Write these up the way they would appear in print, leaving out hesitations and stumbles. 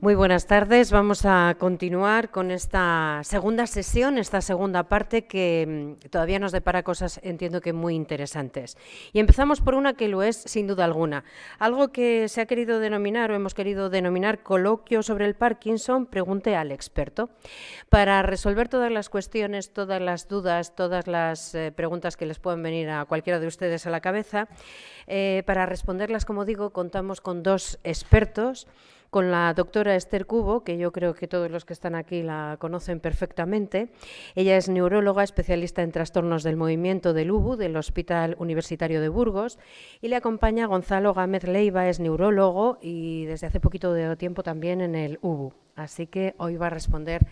Muy buenas tardes. Vamos a continuar con esta segunda sesión, esta segunda parte que todavía nos depara cosas, entiendo que muy interesantes. Y empezamos por una que lo es sin duda alguna. Algo que se ha querido denominar o hemos querido denominar coloquio sobre el Parkinson, pregunte al experto. Para resolver todas las cuestiones, todas las dudas, todas las preguntas que les pueden venir a cualquiera de ustedes a la cabeza, para responderlas, como digo, contamos con dos expertos. Con la doctora Esther Cubo, que yo creo que todos los que están aquí la conocen perfectamente. Ella es neuróloga, especialista en trastornos del movimiento del UBU, del Hospital Universitario de Burgos, y le acompaña Gonzalo Gámez Leiva, es neurólogo y desde hace poquito de tiempo también en el UBU. Así que hoy va a responder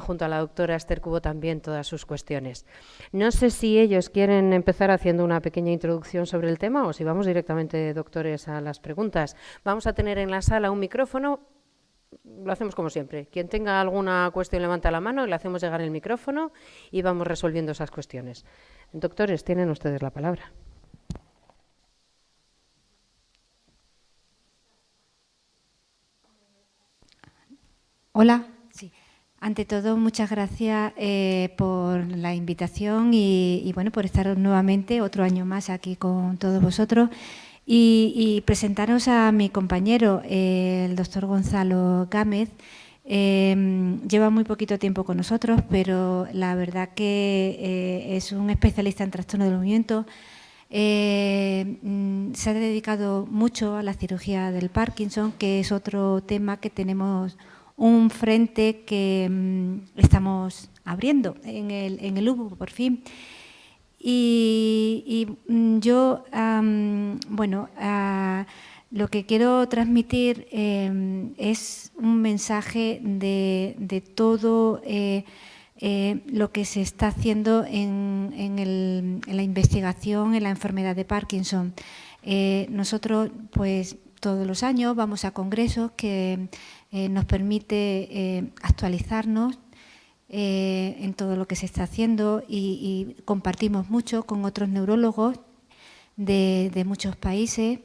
junto a la doctora Esther Cubo también todas sus cuestiones. No sé si ellos quieren empezar haciendo una pequeña introducción sobre el tema o si vamos directamente, doctores, a las preguntas. Vamos a tener en la sala un micrófono. Lo hacemos como siempre. Quien tenga alguna cuestión levanta la mano y le hacemos llegar el micrófono y vamos resolviendo esas cuestiones. Doctores, tienen ustedes la palabra. Hola. Sí. Ante todo, muchas gracias por la invitación y bueno, por estar nuevamente otro año más aquí con todos vosotros y presentaros a mi compañero, el doctor Gonzalo Gámez. Lleva muy poquito tiempo con nosotros, pero la verdad que es un especialista en trastorno del movimiento. Se ha dedicado mucho a la cirugía del Parkinson, que es otro tema que tenemos un frente que estamos abriendo en el UBU, por fin. Yo, bueno, lo que quiero transmitir es un mensaje de todo lo que se está haciendo en la investigación en la enfermedad de Parkinson. Nosotros, pues, todos los años vamos a congresos que nos permite actualizarnos en todo lo que se está haciendo y compartimos mucho con otros neurólogos de muchos países.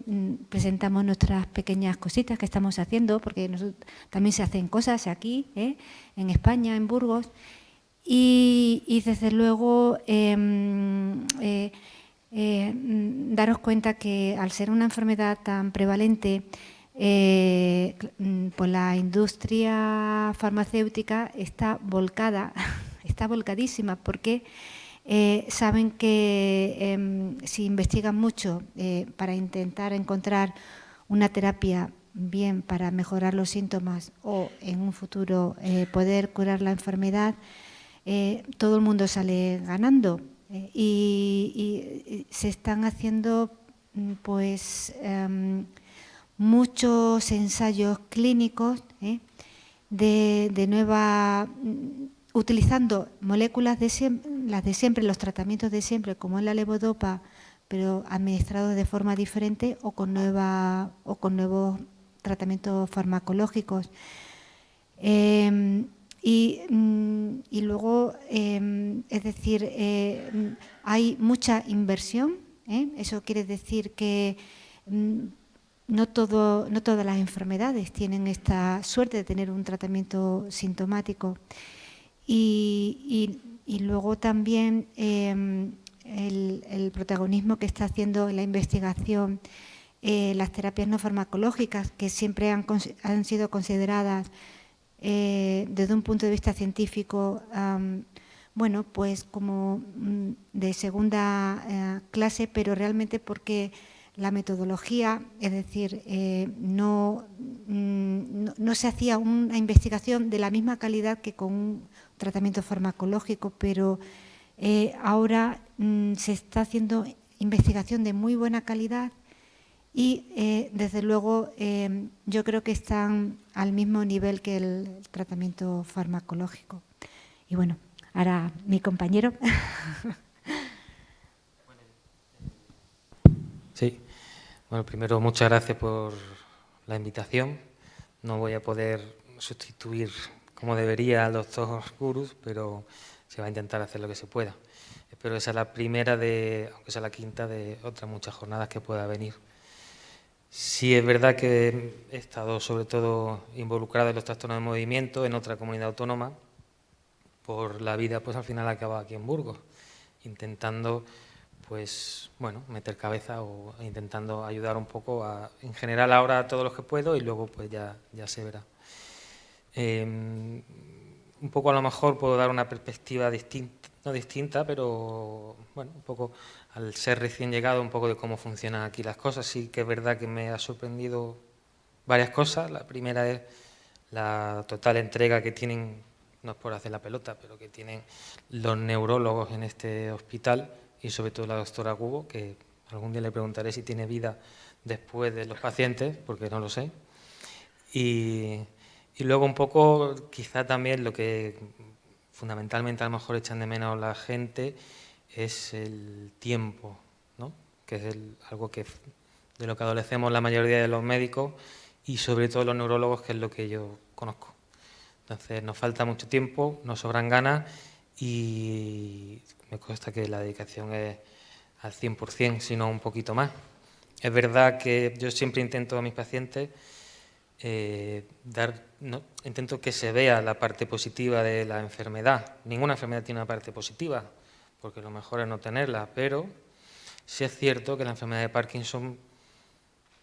Presentamos nuestras pequeñas cositas que estamos haciendo, porque también se hacen cosas aquí, en España, en Burgos. Y desde luego daros cuenta que al ser una enfermedad tan prevalente, pues la industria farmacéutica está volcada, está volcadísima, porque saben que si investigan mucho para intentar encontrar una terapia bien para mejorar los síntomas o en un futuro poder curar la enfermedad, todo el mundo sale ganando y se están haciendo pues muchos ensayos clínicos de nueva, utilizando moléculas de siempre, las de siempre, los tratamientos de siempre, como es la levodopa, pero administrados de forma diferente o con nuevos tratamientos farmacológicos. Y luego, es decir, hay mucha inversión. Eso quiere decir que no todas las enfermedades tienen esta suerte de tener un tratamiento sintomático. Y luego también el protagonismo que está haciendo en la investigación las terapias no farmacológicas, que siempre han sido consideradas desde un punto de vista científico, bueno, pues como de segunda clase, pero realmente porque la metodología, es decir, no se hacía una investigación de la misma calidad que con un tratamiento farmacológico, pero ahora se está haciendo investigación de muy buena calidad y desde luego yo creo que están al mismo nivel que el tratamiento farmacológico. Y bueno, ahora mi compañero. Sí, bueno, primero muchas gracias por la invitación. No voy a poder sustituir como debería al doctor Guruz, pero se va a intentar hacer lo que se pueda. Espero que sea la primera aunque sea la quinta, de otras muchas jornadas que pueda venir. Sí, es verdad que he estado sobre todo involucrado en los trastornos de movimiento en otra comunidad autónoma. Por la vida, pues al final acaba aquí en Burgos, intentando, pues, bueno, meter cabeza o intentando ayudar un poco en general ahora a todos los que puedo y luego pues ya se verá. Un poco a lo mejor puedo dar una perspectiva distinta, no distinta, pero bueno, un poco al ser recién llegado, un poco de cómo funcionan aquí las cosas. Sí que es verdad que me ha sorprendido varias cosas. La primera es la total entrega que tienen, no es por hacer la pelota, pero que tienen los neurólogos en este hospital y sobre todo la doctora Cubo, que algún día le preguntaré si tiene vida después de los pacientes, porque no lo sé. Y luego un poco, quizá también lo que fundamentalmente a lo mejor echan de menos la gente es el tiempo, ¿no? Que es algo que de lo que adolecemos la mayoría de los médicos y sobre todo los neurólogos, que es lo que yo conozco. Entonces nos falta mucho tiempo, nos sobran ganas y me consta que la dedicación es al 100%, si no un poquito más. Es verdad que yo siempre intento a mis pacientes intento que se vea la parte positiva de la enfermedad. Ninguna enfermedad tiene una parte positiva, porque lo mejor es no tenerla, pero sí es cierto que la enfermedad de Parkinson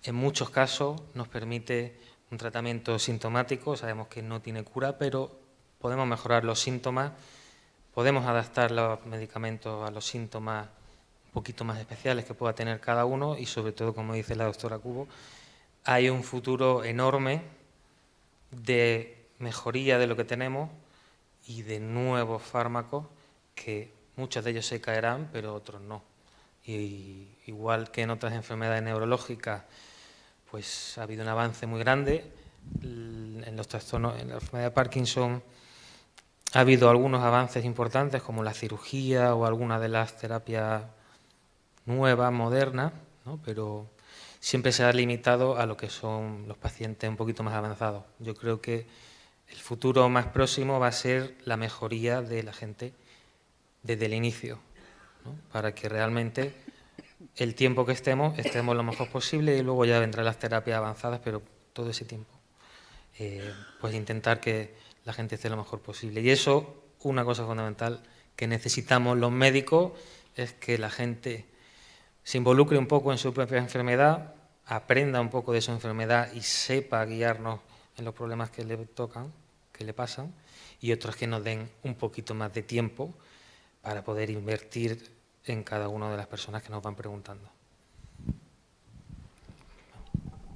en muchos casos nos permite un tratamiento sintomático. Sabemos que no tiene cura, pero podemos mejorar los síntomas, podemos adaptar los medicamentos a los síntomas un poquito más especiales que pueda tener cada uno y sobre todo, como dice la doctora Cubo, hay un futuro enorme de mejoría de lo que tenemos y de nuevos fármacos que muchos de ellos se caerán, pero otros no. Y igual que en otras enfermedades neurológicas, pues ha habido un avance muy grande. En los trastornos, en la enfermedad de Parkinson ha habido algunos avances importantes como la cirugía o alguna de las terapias nuevas, modernas, ¿no? Pero siempre se ha limitado a lo que son los pacientes un poquito más avanzados. Yo creo que el futuro más próximo va a ser la mejoría de la gente desde el inicio, ¿no? Para que realmente el tiempo que estemos lo mejor posible y luego ya vendrán las terapias avanzadas, pero todo ese tiempo pues intentar que la gente esté lo mejor posible. Y eso, una cosa fundamental que necesitamos los médicos es que la gente se involucre un poco en su propia enfermedad, aprenda un poco de su enfermedad y sepa guiarnos en los problemas que le tocan, que le pasan, y otros que nos den un poquito más de tiempo para poder invertir en cada una de las personas que nos van preguntando.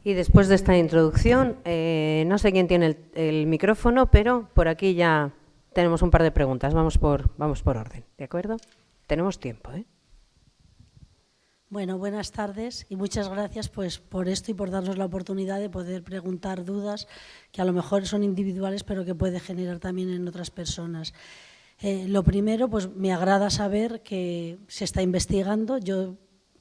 Y después de esta introducción, no sé quién tiene el micrófono, pero por aquí ya tenemos un par de preguntas. Vamos por orden, ¿de acuerdo? Tenemos tiempo, ¿eh? Bueno, buenas tardes y muchas gracias pues, por esto y por darnos la oportunidad de poder preguntar dudas que a lo mejor son individuales, pero que puede generar también en otras personas. Lo primero, pues me agrada saber que se está investigando. Yo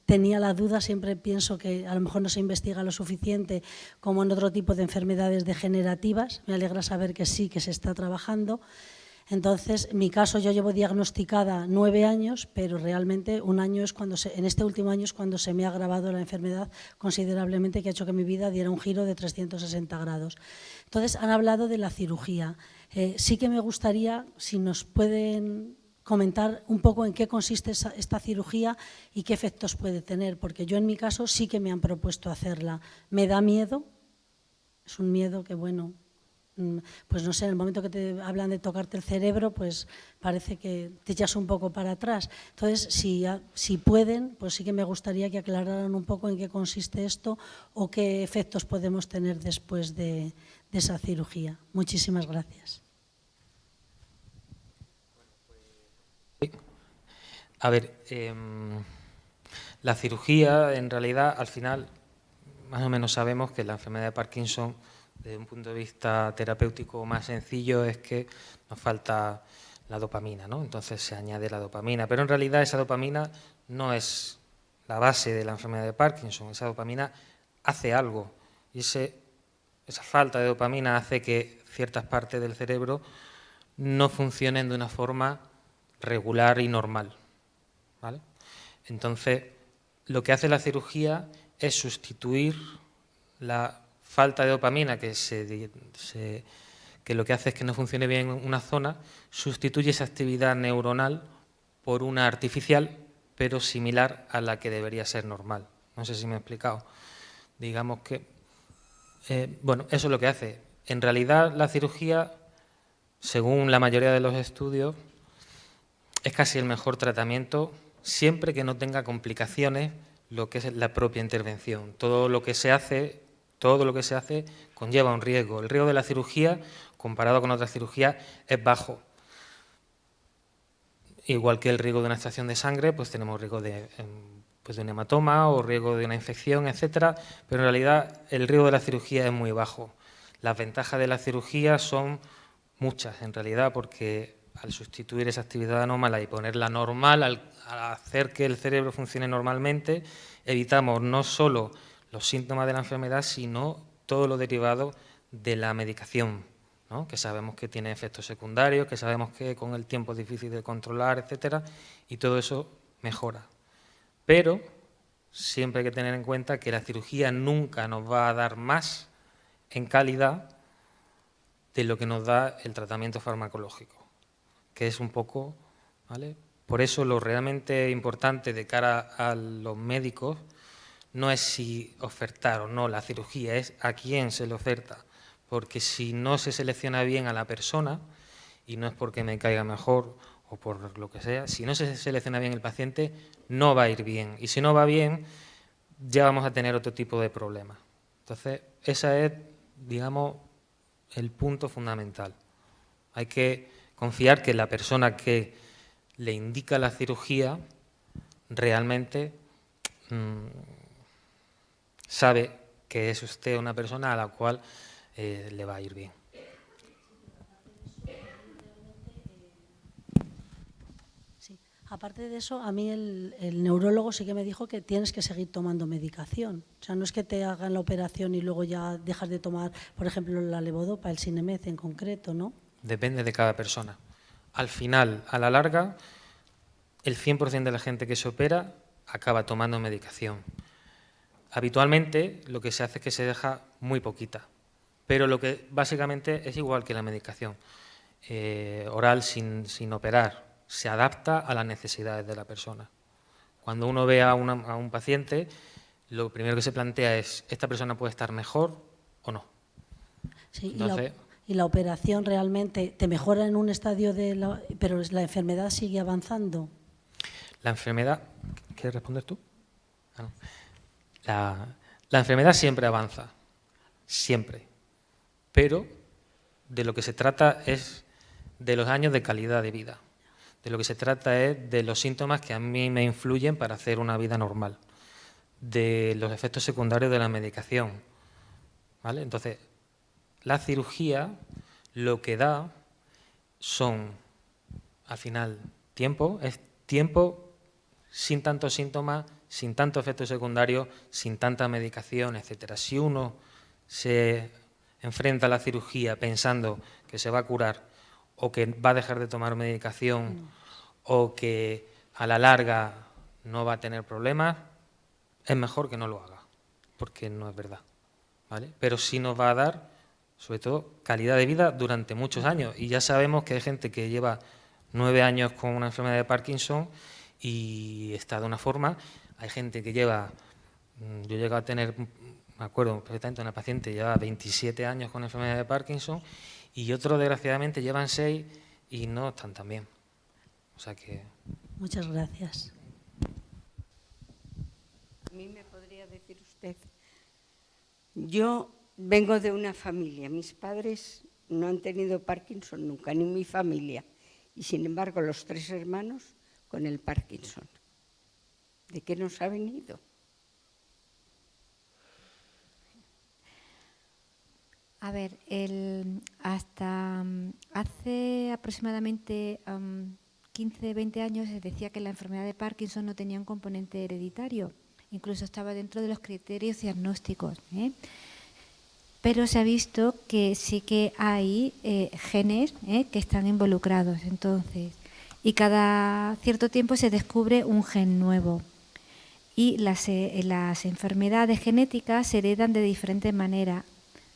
tenía la duda, siempre pienso que a lo mejor no se investiga lo suficiente como en otro tipo de enfermedades degenerativas. Me alegra saber que sí, que se está trabajando. Entonces, en mi caso, yo llevo diagnosticada 9 años, pero realmente un año es en este último año es cuando se me ha agravado la enfermedad considerablemente, que ha hecho que mi vida diera un giro de 360 grados. Entonces, han hablado de la cirugía. Sí que me gustaría, si nos pueden comentar un poco en qué consiste esta cirugía y qué efectos puede tener, porque yo en mi caso sí que me han propuesto hacerla. Me da miedo, es un miedo que, bueno, pues no sé, en el momento que te hablan de tocarte el cerebro, pues parece que te echas un poco para atrás. Entonces, si pueden, pues sí que me gustaría que aclararan un poco en qué consiste esto o qué efectos podemos tener después de esa cirugía. Muchísimas gracias. A ver, la cirugía, en realidad, al final, más o menos sabemos que la enfermedad de Parkinson, desde un punto de vista terapéutico más sencillo, es que nos falta la dopamina, ¿no? Entonces se añade la dopamina, pero en realidad esa dopamina no es la base de la enfermedad de Parkinson. Esa dopamina hace algo y esa falta de dopamina hace que ciertas partes del cerebro no funcionen de una forma regular y normal, ¿vale? Entonces, lo que hace la cirugía es sustituir la falta de dopamina, que lo que hace es que no funcione bien una zona, sustituye esa actividad neuronal por una artificial, pero similar a la que debería ser normal. No sé si me he explicado. Digamos que, bueno, eso es lo que hace. En realidad, la cirugía, según la mayoría de los estudios, es casi el mejor tratamiento siempre que no tenga complicaciones lo que es la propia intervención. Todo lo que se hace conlleva un riesgo. El riesgo de la cirugía, comparado con otras cirugías, es bajo. Igual que el riesgo de una extracción de sangre, pues tenemos riesgo de un hematoma o riesgo de una infección, etcétera, pero en realidad el riesgo de la cirugía es muy bajo. Las ventajas de la cirugía son muchas, en realidad, porque al sustituir esa actividad anómala y ponerla normal, al hacer que el cerebro funcione normalmente, evitamos no solo los síntomas de la enfermedad, sino todo lo derivado de la medicación, ¿no? Que sabemos que tiene efectos secundarios, que sabemos que con el tiempo es difícil de controlar, etcétera, y todo eso mejora. Pero siempre hay que tener en cuenta que la cirugía nunca nos va a dar más en calidad de lo que nos da el tratamiento farmacológico, que es un poco, ¿vale? Por eso lo realmente importante de cara a los médicos no es si ofertar o no la cirugía, es a quién se le oferta, porque si no se selecciona bien a la persona, y no es porque me caiga mejor o por lo que sea, si no se selecciona bien el paciente, no va a ir bien, y si no va bien, ya vamos a tener otro tipo de problemas. Entonces, ese es, digamos, el punto fundamental. Hay que confiar que la persona que le indica la cirugía realmente sabe que es usted una persona a la cual le va a ir bien. Sí. Aparte de eso, a mí el neurólogo sí que me dijo que tienes que seguir tomando medicación. O sea, no es que te hagan la operación y luego ya dejas de tomar, por ejemplo, la levodopa, el Sinemet en concreto, ¿no? Depende de cada persona. Al final, a la larga, el 100% de la gente que se opera acaba tomando medicación. Habitualmente lo que se hace es que se deja muy poquita, pero lo que básicamente es igual que la medicación oral sin operar, se adapta a las necesidades de la persona. Cuando uno ve a un paciente, lo primero que se plantea es, ¿esta persona puede estar mejor o no? Sí, Entonces, y la operación realmente te mejora en un estadio pero la enfermedad sigue avanzando. la enfermedad, ¿quieres responder tú? Ah, no. La enfermedad siempre avanza, siempre, pero de lo que se trata es de los años de calidad de vida. De lo que se trata es de los síntomas que a mí me influyen para hacer una vida normal, de los efectos secundarios de la medicación, ¿vale? Entonces, la cirugía lo que da son, al final, es tiempo sin tantos síntomas, sin tanto efecto secundario, sin tanta medicación, etcétera. Si uno se enfrenta a la cirugía pensando que se va a curar o que va a dejar de tomar medicación o que a la larga no va a tener problemas, es mejor que no lo haga, porque no es verdad, ¿vale? Pero sí nos va a dar, sobre todo, calidad de vida durante muchos años. Y ya sabemos que hay gente que lleva 9 años con una enfermedad de Parkinson y está de una forma. Hay gente que lleva, yo llego a tener, me acuerdo perfectamente, una paciente que lleva 27 años con enfermedad de Parkinson y otros, desgraciadamente, llevan 6 y no están tan bien. O sea que... Muchas gracias. A mí me podría decir usted, yo vengo de una familia, mis padres no han tenido Parkinson nunca, ni mi familia, y sin embargo los 3 hermanos con el Parkinson. ¿De qué nos ha venido? A ver, hasta hace aproximadamente 15, 20 años se decía que la enfermedad de Parkinson no tenía un componente hereditario, incluso estaba dentro de los criterios diagnósticos, ¿eh? Pero se ha visto que sí que hay genes que están involucrados, entonces, y cada cierto tiempo se descubre un gen nuevo. y las enfermedades genéticas se heredan de diferentes maneras.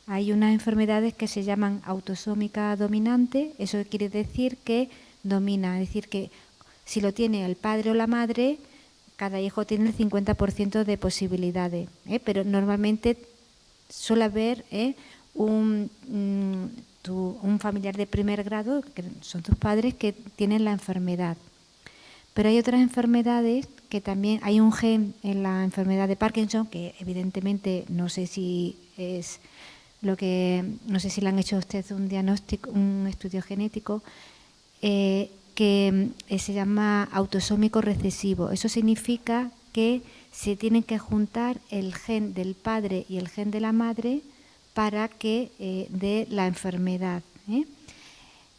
Hay unas enfermedades que se llaman autosómica dominante, eso quiere decir que domina, es decir, que si lo tiene el padre o la madre, cada hijo tiene el 50% de posibilidades, pero normalmente suele haber un familiar de primer grado, que son tus padres, que tienen la enfermedad. Pero hay otras enfermedades que también, hay un gen en la enfermedad de Parkinson, que evidentemente no sé si le han hecho a usted un diagnóstico, un estudio genético, que se llama autosómico recesivo. Eso significa que se tienen que juntar el gen del padre y el gen de la madre para que dé la enfermedad.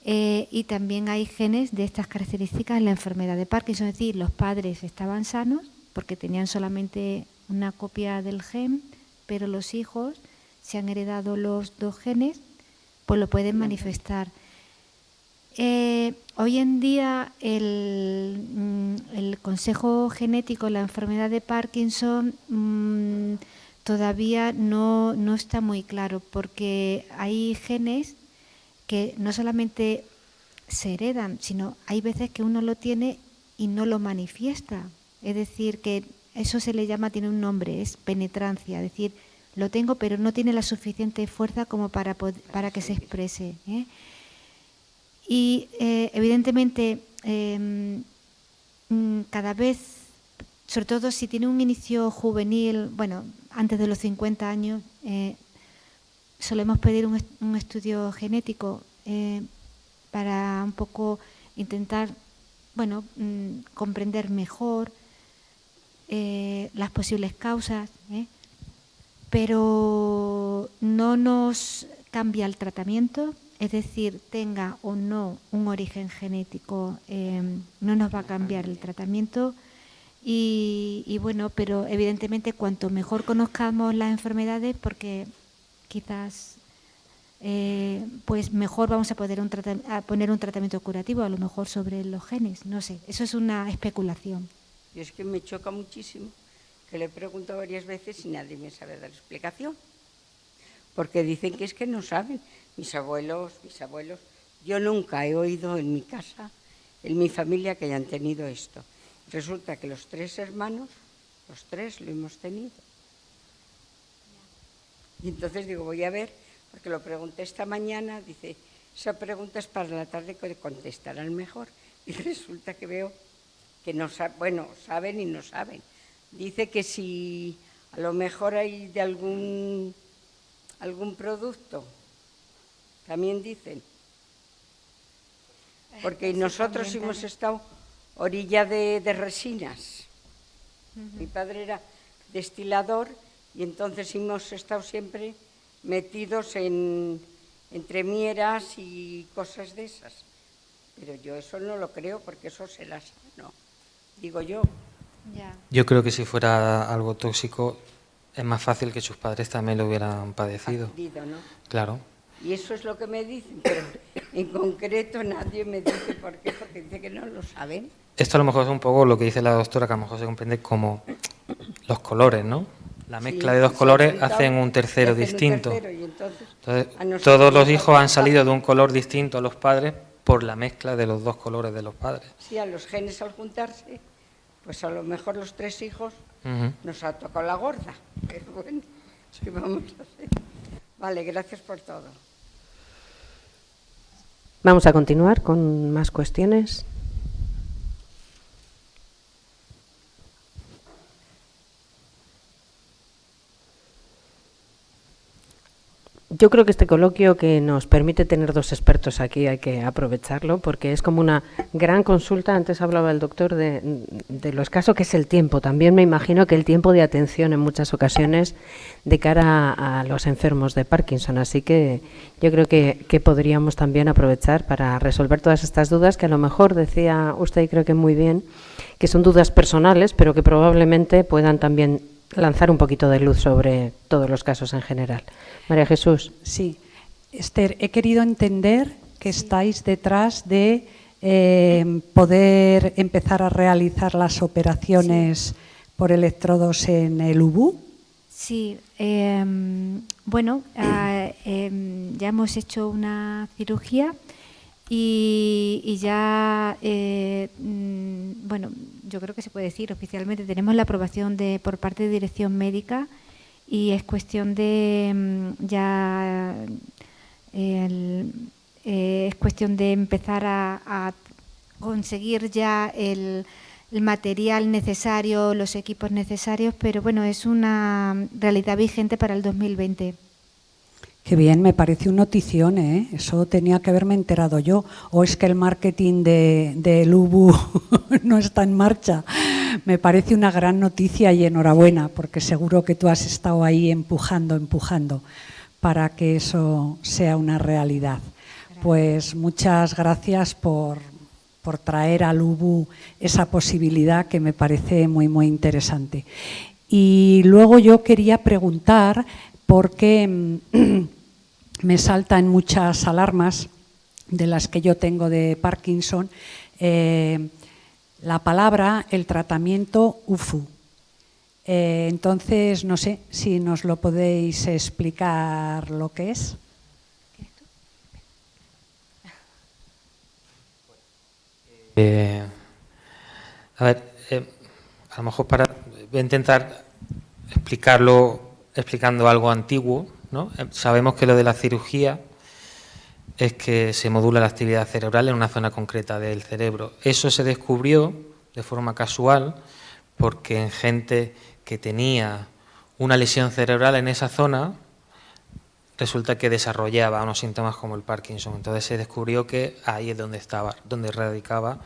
Y también hay genes de estas características en la enfermedad de Parkinson, es decir, los padres estaban sanos porque tenían solamente una copia del gen, pero los hijos, si han heredado los dos genes, pues lo pueden manifestar. Hoy en día el consejo genético en la enfermedad de Parkinson todavía no está muy claro, porque hay genes que no solamente se heredan, sino hay veces que uno lo tiene y no lo manifiesta. Es decir, que eso se le llama, tiene un nombre, es penetrancia, es decir, lo tengo pero no tiene la suficiente fuerza como para que se exprese. Y evidentemente cada vez, sobre todo si tiene un inicio juvenil, bueno, antes de los 50 años, solemos pedir un estudio genético para un poco intentar, bueno, comprender mejor las posibles causas, pero no nos cambia el tratamiento. Es decir, tenga o no un origen genético, no nos va a cambiar el tratamiento y bueno, pero evidentemente cuanto mejor conozcamos las enfermedades, porque quizás pues mejor vamos a poder poner un tratamiento curativo, a lo mejor sobre los genes, no sé, eso es una especulación. Y es que me choca muchísimo que le he preguntado varias veces y nadie me sabe dar explicación, porque dicen que es que no saben. Mis abuelos, yo nunca he oído en mi casa, en mi familia, que hayan tenido esto. Resulta que los tres hermanos, los tres lo hemos tenido. Y entonces digo, voy a ver, porque lo pregunté esta mañana, dice, esa pregunta es para la tarde que contestarán mejor. Y resulta que veo que no saben, bueno, saben y no saben. Dice que si a lo mejor hay de algún producto, también dicen, porque nosotros hemos estado orilla de resinas. Mi padre era destilador y entonces hemos estado siempre metidos entre mieras y cosas de esas. Pero yo eso no lo creo, porque eso será sano, digo yo. Ya. Yo creo que si fuera algo tóxico es más fácil que sus padres también lo hubieran padecido. ¿No? Claro. Y eso es lo que me dicen, pero en concreto nadie me dice por qué, porque dice que no lo saben. Esto a lo mejor es un poco lo que dice la doctora, que a lo mejor se comprende como los colores, ¿no? La mezcla de dos colores hacen un tercero distinto. Entonces, todos los hijos han salido de un color distinto a los padres por la mezcla de los dos colores de los padres. Sí, a los genes al juntarse, pues a lo mejor los tres hijos nos ha tocado la gorda. Pero bueno, ¿qué vamos a hacer? Vale, gracias por todo. Vamos a continuar con más cuestiones. Yo creo que este coloquio, que nos permite tener dos expertos aquí, hay que aprovecharlo, porque es como una gran consulta. Antes hablaba el doctor de lo escaso que es el tiempo. También me imagino que el tiempo de atención en muchas ocasiones de cara a los enfermos de Parkinson. Así que yo creo que podríamos también aprovechar para resolver todas estas dudas, que a lo mejor decía usted, y creo que muy bien, que son dudas personales, pero que probablemente puedan también lanzar un poquito de luz sobre todos los casos en general. María Jesús. Sí, Esther, he querido entender que estáis detrás de poder empezar a realizar las operaciones por electrodos en el UBU? Sí, bueno, ya hemos hecho una cirugía y ya, bueno, yo creo que se puede decir oficialmente, tenemos la aprobación por parte de Dirección Médica y es cuestión de es cuestión de empezar a conseguir ya el material necesario, los equipos necesarios, pero bueno, es una realidad vigente para el 2020. Qué bien, me parece una notición, ¿eh? Eso tenía que haberme enterado yo. ¿O es que el marketing del UBU no está en marcha? Me parece una gran noticia y enhorabuena, porque seguro que tú has estado ahí empujando para que eso sea una realidad. Pues muchas gracias por traer al UBU esa posibilidad que me parece muy, muy interesante. Y luego yo quería preguntar, porque me saltan muchas alarmas de las que yo tengo de Parkinson, la palabra, el tratamiento UFU. Entonces, no sé si nos lo podéis explicar lo que es. A ver, a lo mejor voy a intentar explicarlo explicando algo antiguo, ¿no? Sabemos que lo de la cirugía es que se modula la actividad cerebral en una zona concreta del cerebro. Eso se descubrió de forma casual porque en gente que tenía una lesión cerebral en esa zona resulta que desarrollaba unos síntomas como el Parkinson. Entonces se descubrió que ahí es donde radicaba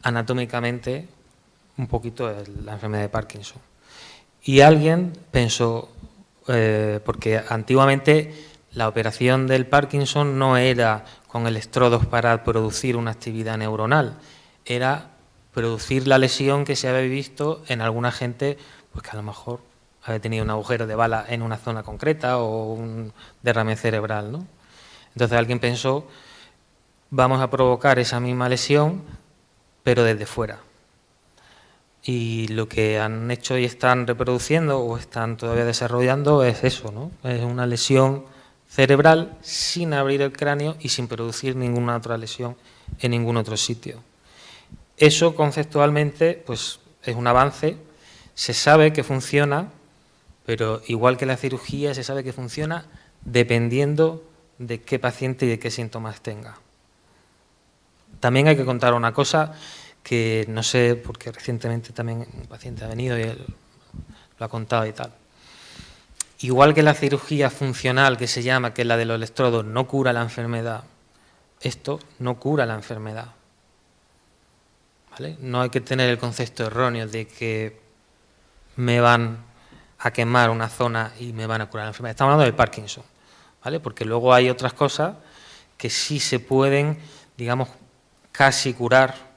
anatómicamente un poquito la enfermedad de Parkinson. Y alguien pensó, porque antiguamente la operación del Parkinson no era con electrodos para producir una actividad neuronal, era producir la lesión que se había visto en alguna gente, pues que a lo mejor había tenido un agujero de bala en una zona concreta o un derrame cerebral, ¿no? Entonces alguien pensó, vamos a provocar esa misma lesión, pero desde fuera. Y lo que han hecho y están reproduciendo o están todavía desarrollando es eso, ¿no? Es una lesión cerebral sin abrir el cráneo y sin producir ninguna otra lesión en ningún otro sitio. Eso conceptualmente pues es un avance, se sabe que funciona, pero igual que la cirugía se sabe que funciona dependiendo de qué paciente y de qué síntomas tenga. También hay que contar una cosa que no sé, porque recientemente también un paciente ha venido y él lo ha contado y tal. Igual que la cirugía funcional, que se llama, que es la de los electrodos, no cura la enfermedad, esto no cura la enfermedad. ¿Vale? No hay que tener el concepto erróneo de que me van a quemar una zona y me van a curar la enfermedad. Estamos hablando del Parkinson, ¿vale? Porque luego hay otras cosas que sí se pueden, digamos, casi curar,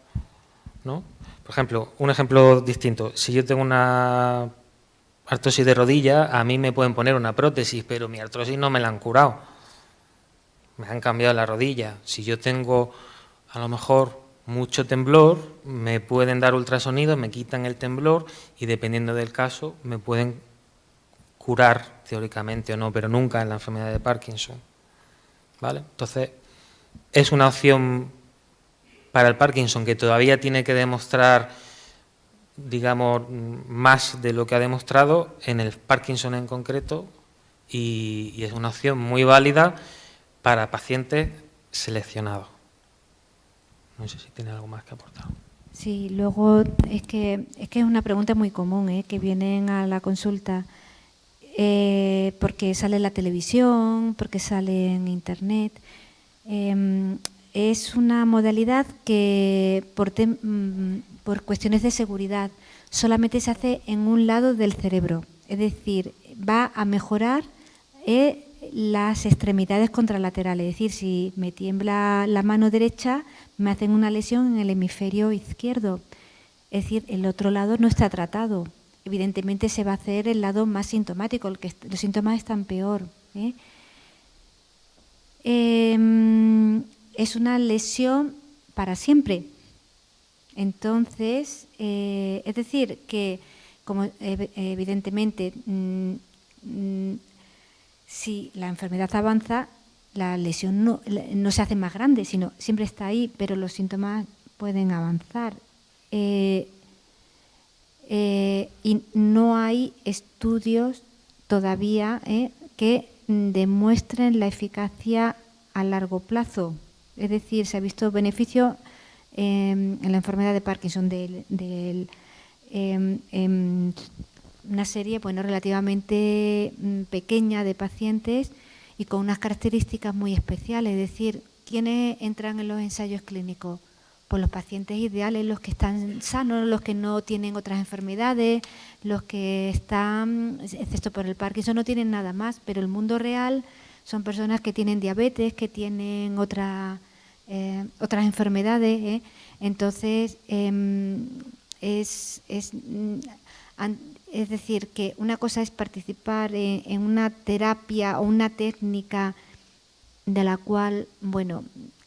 ¿no? Por ejemplo, un ejemplo distinto. Si yo tengo una artrosis de rodilla, a mí me pueden poner una prótesis, pero mi artrosis no me la han curado. Me han cambiado la rodilla. Si yo tengo, a lo mejor, mucho temblor, me pueden dar ultrasonido, me quitan el temblor y dependiendo del caso me pueden curar teóricamente o no, pero nunca en la enfermedad de Parkinson. ¿Vale? Entonces, es una opción para el Parkinson que todavía tiene que demostrar, digamos, más de lo que ha demostrado en el Parkinson en concreto y es una opción muy válida para pacientes seleccionados. No sé si tiene algo más que aportar. Sí, luego es que es una pregunta muy común, que vienen a la consulta porque sale en la televisión, porque sale en internet. Es una modalidad que por cuestiones de seguridad solamente se hace en un lado del cerebro, es decir, va a mejorar las extremidades contralaterales, es decir, si me tiembla la mano derecha, me hacen una lesión en el hemisferio izquierdo, es decir, el otro lado no está tratado. Evidentemente se va a hacer el lado más sintomático, el que los síntomas están peor. Es una lesión para siempre. Entonces, es decir, que como evidentemente, si la enfermedad avanza, la lesión no se hace más grande, sino siempre está ahí, pero los síntomas pueden avanzar. Y no hay estudios todavía que demuestren la eficacia a largo plazo. Es decir, se ha visto beneficio en la enfermedad de Parkinson una serie relativamente pequeña de pacientes y con unas características muy especiales. Es decir, ¿quiénes entran en los ensayos clínicos? Pues los pacientes ideales, los que están sanos, los que no tienen otras enfermedades, los que están, excepto por el Parkinson, no tienen nada más, pero el mundo real son personas que tienen diabetes, que tienen otras enfermedades. Entonces, es decir, que una cosa es participar en una terapia o una técnica de la cual,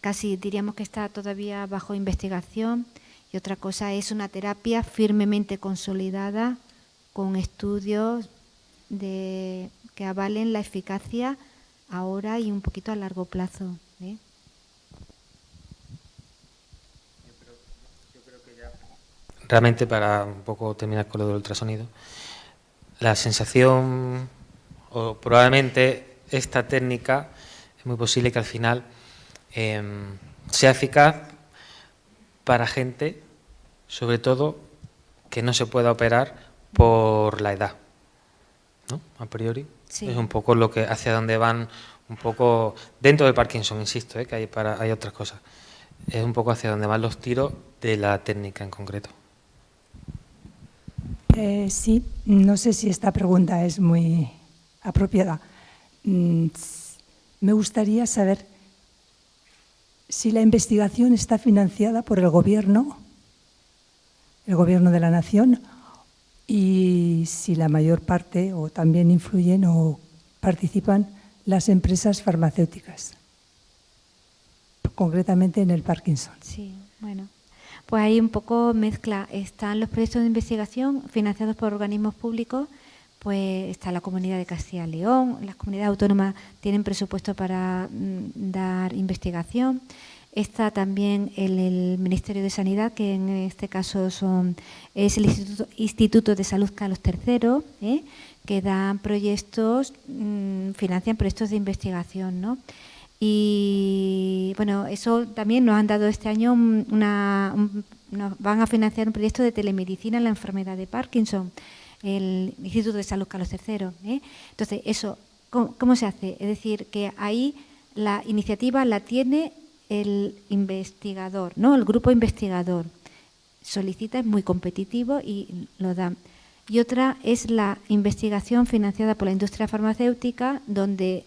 casi diríamos que está todavía bajo investigación, y otra cosa es una terapia firmemente consolidada con estudios que avalen la eficacia ahora y un poquito a largo plazo. Yo creo que ya, realmente, para un poco terminar con lo del ultrasonido, la sensación, o probablemente esta técnica, es muy posible que al final sea eficaz para gente, sobre todo, que no se pueda operar por la edad, ¿no? A priori. Sí. Es un poco lo que hacia donde van, un poco dentro del Parkinson, insisto, que hay otras cosas. Es un poco hacia donde van los tiros de la técnica en concreto. Sí, no sé si esta pregunta es muy apropiada. Me gustaría saber si la investigación está financiada por el gobierno de la nación, y si la mayor parte o también influyen o participan las empresas farmacéuticas, concretamente en el Parkinson. Sí, pues hay un poco mezcla. Están los proyectos de investigación financiados por organismos públicos, pues está la Comunidad de Castilla y León, las comunidades autónomas tienen presupuesto para dar investigación. Está también el Ministerio de Sanidad, que en este caso es el Instituto de Salud Carlos III, que dan proyectos, financian proyectos de investigación, ¿no? Y eso también nos han dado este año nos van a financiar un proyecto de telemedicina en la enfermedad de Parkinson, el Instituto de Salud Carlos III. Entonces, eso, ¿cómo se hace? Es decir, que ahí la iniciativa la tiene el investigador, ¿no? El grupo investigador solicita, es muy competitivo y lo dan. Y otra es la investigación financiada por la industria farmacéutica, donde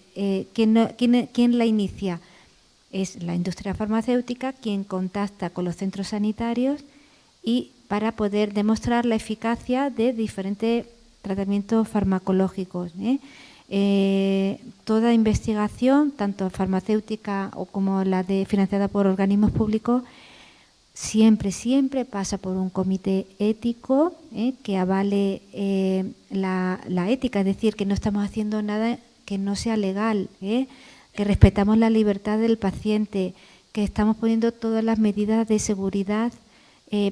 ¿quién la inicia? Es la industria farmacéutica quien contacta con los centros sanitarios y para poder demostrar la eficacia de diferentes tratamientos farmacológicos. Toda investigación, tanto farmacéutica o como la financiada por organismos públicos, siempre pasa por un comité ético que avale la ética, es decir, que no estamos haciendo nada que no sea legal, que respetamos la libertad del paciente, que estamos poniendo todas las medidas de seguridad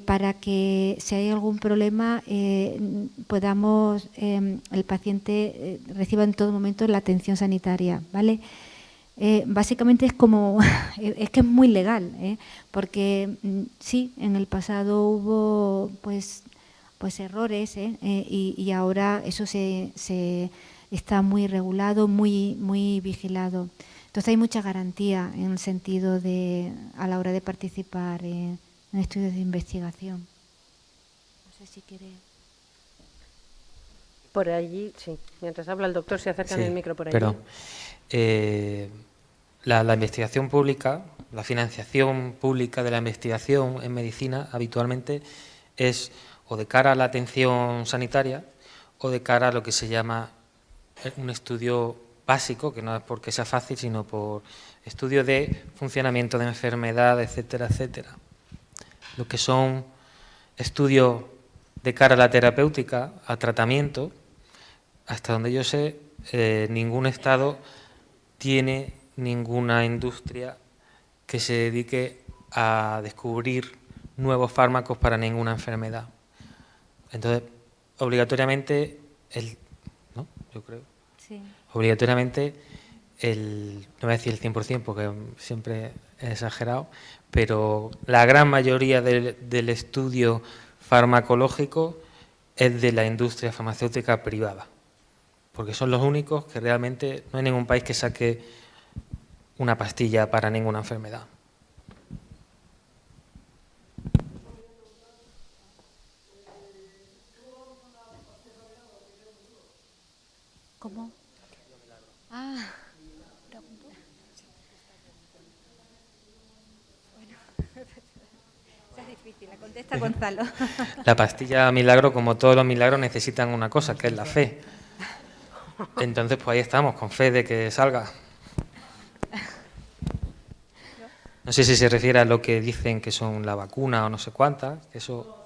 para que si hay algún problema podamos el paciente reciba en todo momento la atención sanitaria, ¿vale? Básicamente es que es muy legal, porque sí, en el pasado hubo pues errores, y ahora eso se está muy regulado, muy vigilado. Entonces hay mucha garantía en el sentido a la hora de participar en estudios de investigación. No sé si quiere. Por allí, sí. Mientras habla el doctor, se acerca el micro por allí. Perdón. La investigación pública, la financiación pública de la investigación en medicina habitualmente es o de cara a la atención sanitaria o de cara a lo que se llama un estudio básico, que no es porque sea fácil, sino por estudio de funcionamiento de enfermedad, etcétera, etcétera. Lo que son estudios de cara a la terapéutica, a tratamiento, hasta donde yo sé, ningún Estado tiene ninguna industria que se dedique a descubrir nuevos fármacos para ninguna enfermedad. Entonces, obligatoriamente, ¿no? Yo creo. Sí. Obligatoriamente, no voy a decir el 100% porque siempre he exagerado, pero la gran mayoría del estudio farmacológico es de la industria farmacéutica privada, porque son los únicos que realmente no hay ningún país que saque una pastilla para ninguna enfermedad. ¿Cómo? Ah, bueno, esa es difícil, la contesta Gonzalo. La pastilla milagro, como todos los milagros, necesitan una cosa, que es la fe. Entonces, pues ahí estamos, con fe de que salga. No sé si se refiere a lo que dicen que son la vacuna o no sé cuántas, eso...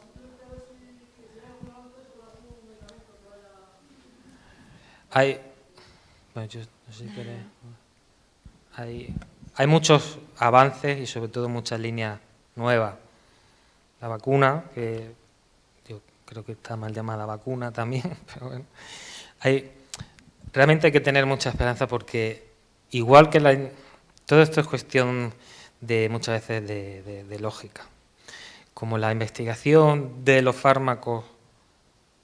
Bueno, yo no sé si quieres... Hay muchos avances y sobre todo muchas líneas nuevas. La vacuna, que yo creo que está mal llamada vacuna también, pero bueno. Realmente hay que tener mucha esperanza porque igual que todo esto es cuestión de muchas veces de lógica. Como la investigación de los fármacos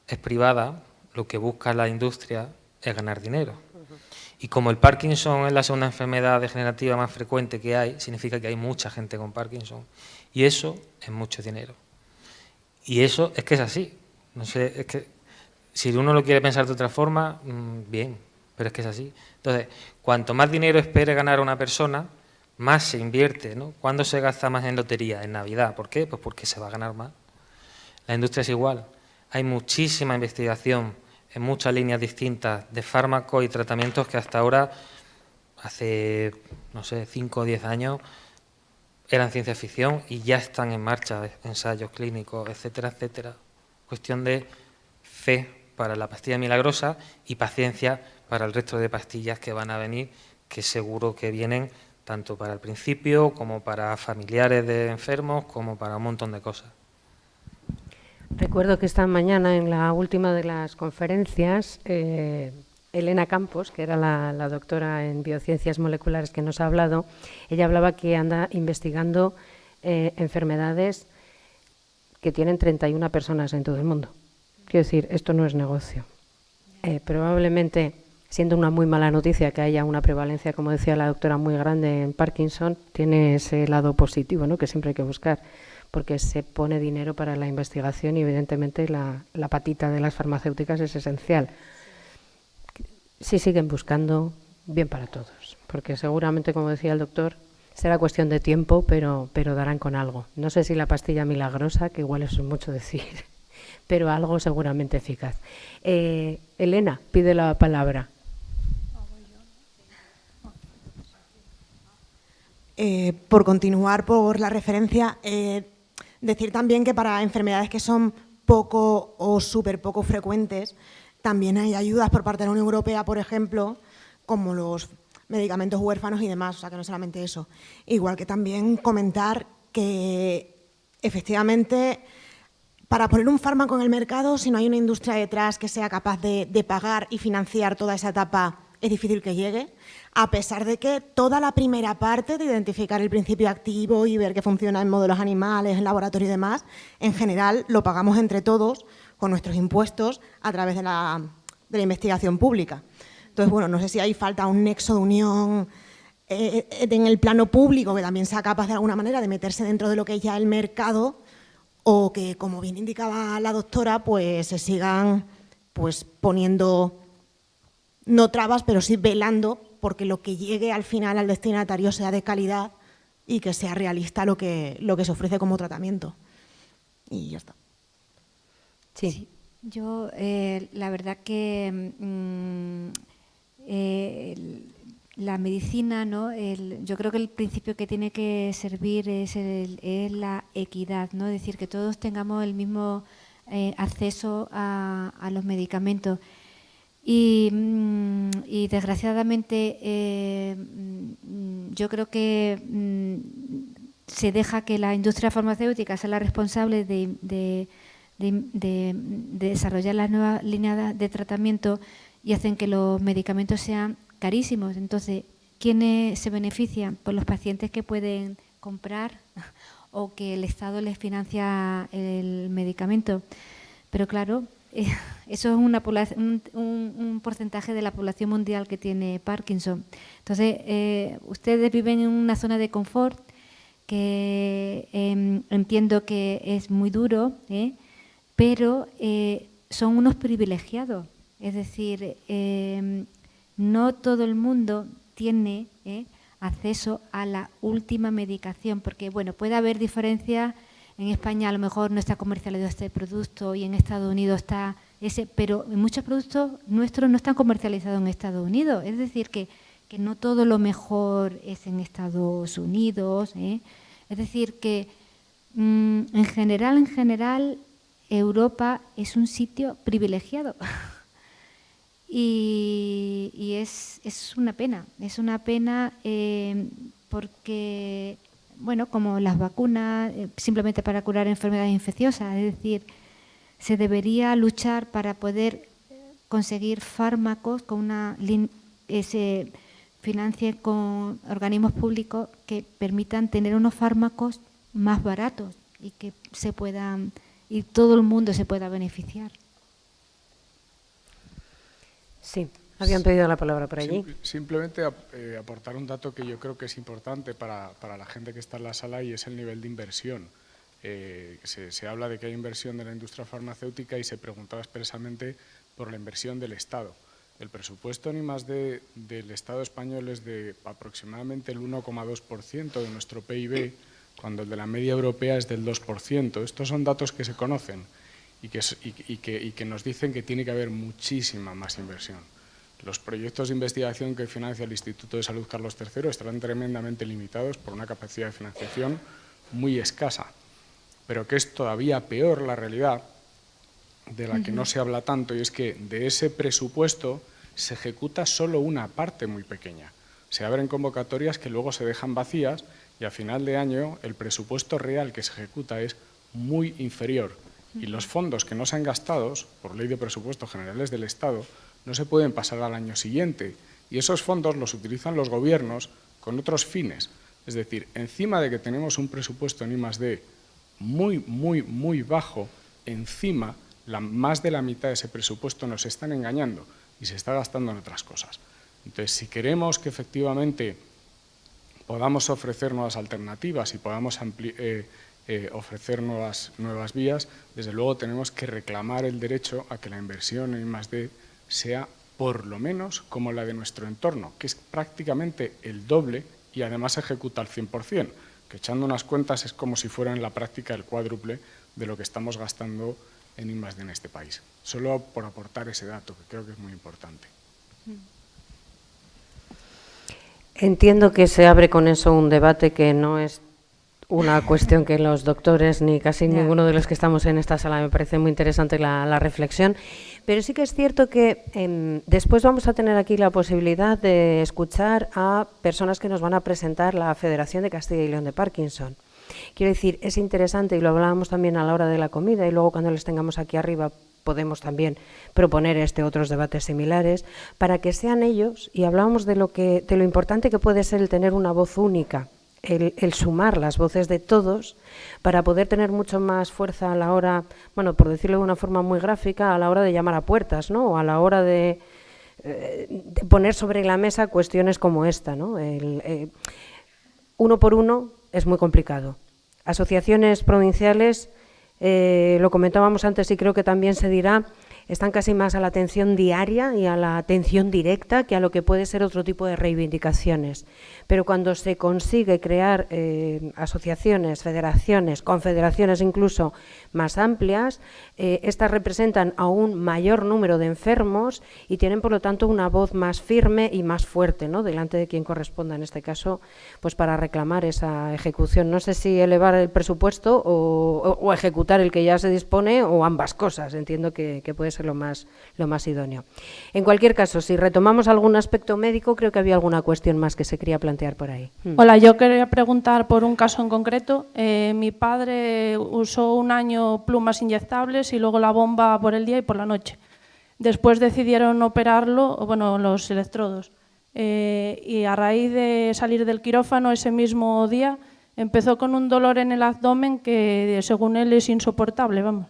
es privada, lo que busca la industria es ganar dinero. Y como el Parkinson es la segunda enfermedad degenerativa más frecuente que hay, significa que hay mucha gente con Parkinson. Y eso es mucho dinero. Y eso es que es así. No sé, es que si uno lo quiere pensar de otra forma, bien, pero es que es así. Entonces, cuanto más dinero espere ganar una persona, más se invierte, ¿no? ¿Cuándo se gasta más en lotería? En Navidad. ¿Por qué? Pues porque se va a ganar más. La industria es igual. Hay muchísima investigación en muchas líneas distintas de fármacos y tratamientos que hasta ahora, hace, no sé, 5 o 10 años, eran ciencia ficción y ya están en marcha ensayos clínicos, etcétera, etcétera. Cuestión de fe para la pastilla milagrosa y paciencia para el resto de pastillas que van a venir, que seguro que vienen tanto para el principio como para familiares de enfermos, como para un montón de cosas. Recuerdo que esta mañana en la última de las conferencias, Elena Campos, que era la doctora en biociencias moleculares que nos ha hablado, ella hablaba que anda investigando enfermedades que tienen 31 personas en todo el mundo. Quiero decir, esto no es negocio. Probablemente, siendo una muy mala noticia que haya una prevalencia, como decía la doctora, muy grande en Parkinson, tiene ese lado positivo, ¿no?, que siempre hay que buscar, porque se pone dinero para la investigación y evidentemente la patita de las farmacéuticas es esencial. Si siguen buscando, bien para todos, porque seguramente, como decía el doctor, será cuestión de tiempo, pero darán con algo. No sé si la pastilla milagrosa, que igual eso es mucho decir, pero algo seguramente eficaz. Elena, pide la palabra. Por continuar por la referencia, decir también que para enfermedades que son poco o súper poco frecuentes, también hay ayudas por parte de la Unión Europea, por ejemplo, como los medicamentos huérfanos y demás, o sea que no solamente eso. Igual que también comentar que efectivamente para poner un fármaco en el mercado, si no hay una industria detrás que sea capaz de pagar y financiar toda esa etapa, es difícil que llegue, a pesar de que toda la primera parte de identificar el principio activo y ver que funciona en modelos animales, en laboratorio y demás, en general lo pagamos entre todos con nuestros impuestos a través de la investigación pública. Entonces, bueno, no sé si hay falta un nexo de unión en el plano público que también sea capaz de alguna manera de meterse dentro de lo que es ya el mercado, o que, como bien indicaba la doctora, pues se sigan pues poniendo, no trabas, pero sí velando porque lo que llegue al final al destinatario sea de calidad y que sea realista lo que se ofrece como tratamiento. Y ya está. Sí. Yo, la verdad que la medicina, ¿no? Yo creo que el principio que tiene que servir es la equidad, ¿no? Es decir, que todos tengamos el mismo acceso a los medicamentos. Y desgraciadamente yo creo que se deja que la industria farmacéutica sea la responsable de desarrollar las nuevas líneas de tratamiento y hacen que los medicamentos sean carísimos. Entonces, ¿quiénes se benefician? Pues los pacientes que pueden comprar o que el Estado les financia el medicamento. Pero claro, eso es un porcentaje de la población mundial que tiene Parkinson. Entonces, ustedes viven en una zona de confort que entiendo que es muy duro, pero son unos privilegiados. Es decir, no todo el mundo tiene acceso a la última medicación, porque bueno, puede haber diferencias. En España a lo mejor no está comercializado este producto y en Estados Unidos está ese, pero muchos productos nuestros no están comercializados en Estados Unidos. Es decir, que no todo lo mejor es en Estados Unidos. Es decir, que en general, Europa es un sitio privilegiado. Y es una pena porque, bueno, como las vacunas, simplemente para curar enfermedades infecciosas, es decir, se debería luchar para poder conseguir fármacos se financie con organismos públicos que permitan tener unos fármacos más baratos y que y todo el mundo se pueda beneficiar. Sí, habían pedido la palabra por allí. Simplemente aportar un dato que yo creo que es importante para la gente que está en la sala y es el nivel de inversión. Se habla de que hay inversión de la industria farmacéutica y se preguntaba expresamente por la inversión del Estado. El presupuesto en I+D del Estado español es de aproximadamente el 1,2% de nuestro PIB, cuando el de la media europea es del 2%. Estos son datos que se conocen y que nos dicen que tiene que haber muchísima más inversión. Los proyectos de investigación que financia el Instituto de Salud Carlos III estarán tremendamente limitados por una capacidad de financiación muy escasa, pero que es todavía peor la realidad de la que no se habla tanto, y es que de ese presupuesto se ejecuta solo una parte muy pequeña. Se abren convocatorias que luego se dejan vacías y a final de año el presupuesto real que se ejecuta es muy inferior. Y los fondos que no se han gastado, por ley de presupuestos generales del Estado, no se pueden pasar al año siguiente. Y esos fondos los utilizan los gobiernos con otros fines. Es decir, encima de que tenemos un presupuesto en I+D muy bajo, encima más de la mitad de ese presupuesto nos están engañando y se está gastando en otras cosas. Entonces, si queremos que efectivamente podamos ofrecer nuevas alternativas y podamos ofrecer nuevas vías, desde luego tenemos que reclamar el derecho a que la inversión en I+D sea por lo menos como la de nuestro entorno, que es prácticamente el doble y además se ejecuta al 100%, que echando unas cuentas es como si fuera en la práctica el cuádruple de lo que estamos gastando en I+D en este país. Solo por aportar ese dato, que creo que es muy importante. Entiendo que se abre con eso un debate que no es una cuestión que los doctores ni casi ninguno de los que estamos en esta sala, me parece muy interesante la reflexión, pero sí que es cierto que después vamos a tener aquí la posibilidad de escuchar a personas que nos van a presentar la Federación de Castilla y León de Parkinson. Quiero decir, es interesante y lo hablábamos también a la hora de la comida y luego cuando les tengamos aquí arriba podemos también proponer otros debates similares para que sean ellos, y hablábamos de lo importante que puede ser el tener una voz única, el sumar las voces de todos para poder tener mucho más fuerza a la hora, bueno, por decirlo de una forma muy gráfica, a la hora de llamar a puertas, ¿no? O a la hora de poner sobre la mesa cuestiones como esta, ¿no? Uno por uno es muy complicado. Asociaciones provinciales, lo comentábamos antes y creo que también se dirá, están casi más a la atención diaria y a la atención directa que a lo que puede ser otro tipo de reivindicaciones. Pero cuando se consigue crear asociaciones, federaciones, confederaciones incluso más amplias, estas representan a un mayor número de enfermos y tienen por lo tanto una voz más firme y más fuerte, ¿no?, delante de quien corresponda, en este caso, pues para reclamar esa ejecución. No sé si elevar el presupuesto o ejecutar el que ya se dispone, o ambas cosas. Entiendo que puede ser lo más idóneo. En cualquier caso, si retomamos algún aspecto médico, creo que había alguna cuestión más que se quería plantear por ahí. Hola, yo quería preguntar por un caso en concreto. Mi padre usó un año plumas inyectables y luego la bomba por el día y por la noche. Después decidieron operarlo, bueno, los electrodos. Y a raíz de salir del quirófano ese mismo día empezó con un dolor en el abdomen que según él es insoportable, vamos.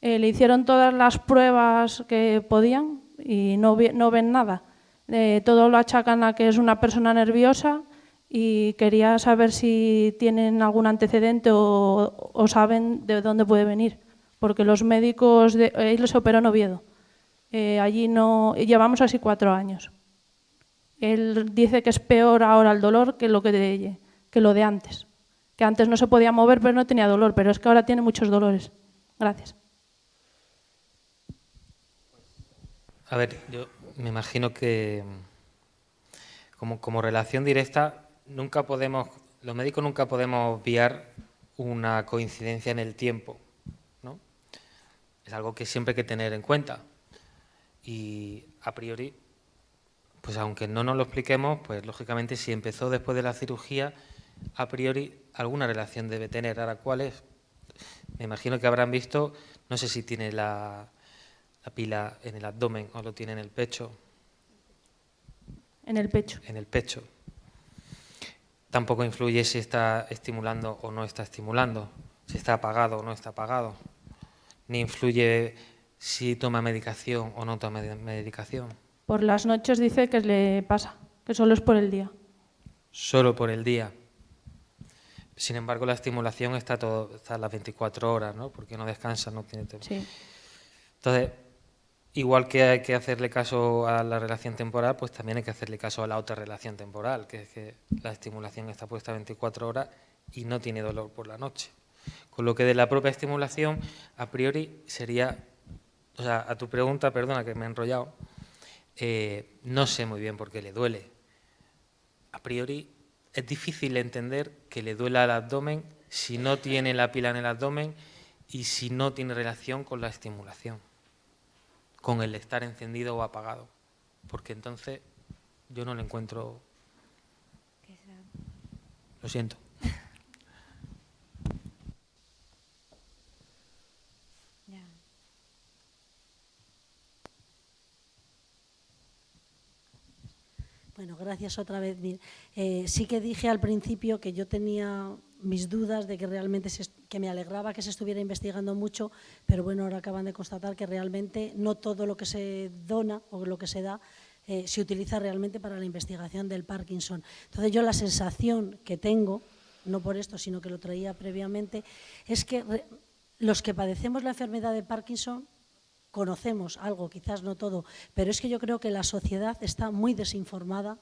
Le hicieron todas las pruebas que podían y no ven nada. Todo lo achacan a que es una persona nerviosa y quería saber si tienen algún antecedente o saben de dónde puede venir, porque los médicos, él se operó en Oviedo. Allí no, llevamos así 4 años. Él dice que es peor ahora el dolor que lo de antes. Que antes no se podía mover pero no tenía dolor, pero es que ahora tiene muchos dolores. Gracias. A ver, yo me imagino que como relación directa los médicos nunca podemos obviar una coincidencia en el tiempo, ¿no? Es algo que siempre hay que tener en cuenta. Y a priori, pues aunque no nos lo expliquemos, pues lógicamente si empezó después de la cirugía, a priori alguna relación debe tener. Ahora, ¿cuál es? Me imagino que habrán visto, no sé si tiene la pila en el abdomen o lo tiene en el pecho. En el pecho. En el pecho. Tampoco influye si está estimulando o no está estimulando, si está apagado o no está apagado. Ni influye si toma medicación o no toma medicación. Por las noches dice que le pasa, que solo es por el día. Solo por el día. Sin embargo, la estimulación está a las 24 horas, ¿no? Porque no descansa, no tiene tiempo. Sí. Entonces, igual que hay que hacerle caso a la relación temporal, pues también hay que hacerle caso a la otra relación temporal, que es que la estimulación está puesta 24 horas y no tiene dolor por la noche. Con lo que de la propia estimulación, a priori, sería, o sea, a tu pregunta, perdona que me he enrollado, no sé muy bien por qué le duele. A priori, es difícil entender que le duela el abdomen si no tiene la pila en el abdomen y si no tiene relación con la estimulación, con el estar encendido o apagado, porque entonces yo no le encuentro. Lo siento. Bueno, gracias otra vez. Sí que dije al principio que yo tenía mis dudas de que realmente que me alegraba que se estuviera investigando mucho, pero bueno, ahora acaban de constatar que realmente no todo lo que se dona o lo que se da se utiliza realmente para la investigación del Parkinson. Entonces yo la sensación que tengo, no por esto, sino que lo traía previamente, es que los que padecemos la enfermedad de Parkinson conocemos algo, quizás no todo, pero es que yo creo que la sociedad está muy desinformada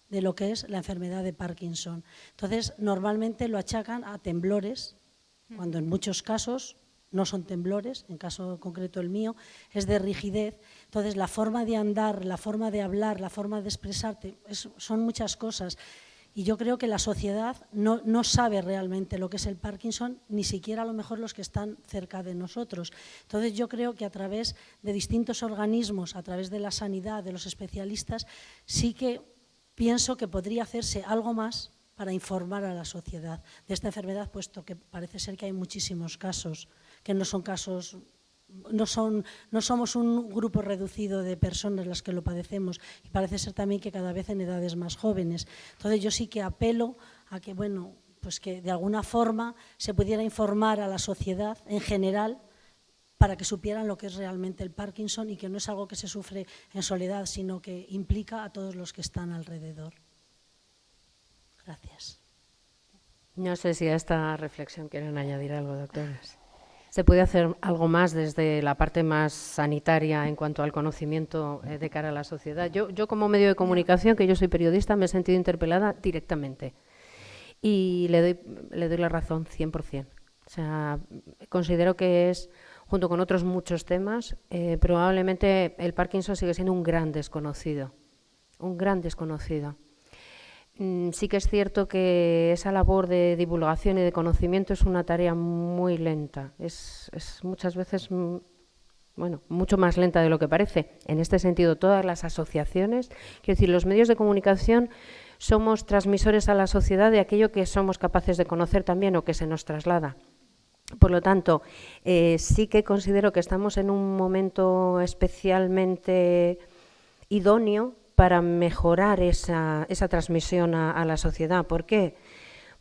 de lo que es la enfermedad de Parkinson. Entonces, normalmente lo achacan a temblores, cuando en muchos casos no son temblores, en caso concreto el mío, es de rigidez. Entonces, la forma de andar, la forma de hablar, la forma de expresarte, son muchas cosas. Y yo creo que la sociedad no sabe realmente lo que es el Parkinson, ni siquiera a lo mejor los que están cerca de nosotros. Entonces yo creo que a través de distintos organismos, a través de la sanidad, de los especialistas, sí que pienso que podría hacerse algo más para informar a la sociedad de esta enfermedad, puesto que parece ser que hay muchísimos casos, que no son casos. No somos un grupo reducido de personas las que lo padecemos y parece ser también que cada vez en edades más jóvenes. Entonces yo sí que apelo a que, bueno, pues que de alguna forma se pudiera informar a la sociedad en general para que supieran lo que es realmente el Parkinson y que no es algo que se sufre en soledad, sino que implica a todos los que están alrededor. Gracias. No sé si a esta reflexión quieren añadir algo, doctores. ¿Se puede hacer algo más desde la parte más sanitaria en cuanto al conocimiento de cara a la sociedad? Yo como medio de comunicación, que yo soy periodista, me he sentido interpelada directamente y le doy la razón 100%. O sea, considero que es, junto con otros muchos temas, probablemente el Parkinson sigue siendo un gran desconocido. Un gran desconocido. Sí que es cierto que esa labor de divulgación y de conocimiento es una tarea muy lenta. Es muchas veces, bueno, mucho más lenta de lo que parece. En este sentido, todas las asociaciones, quiero decir, los medios de comunicación somos transmisores a la sociedad de aquello que somos capaces de conocer también o que se nos traslada. Por lo tanto, sí que considero que estamos en un momento especialmente idóneo para mejorar esa transmisión a la sociedad. ¿Por qué?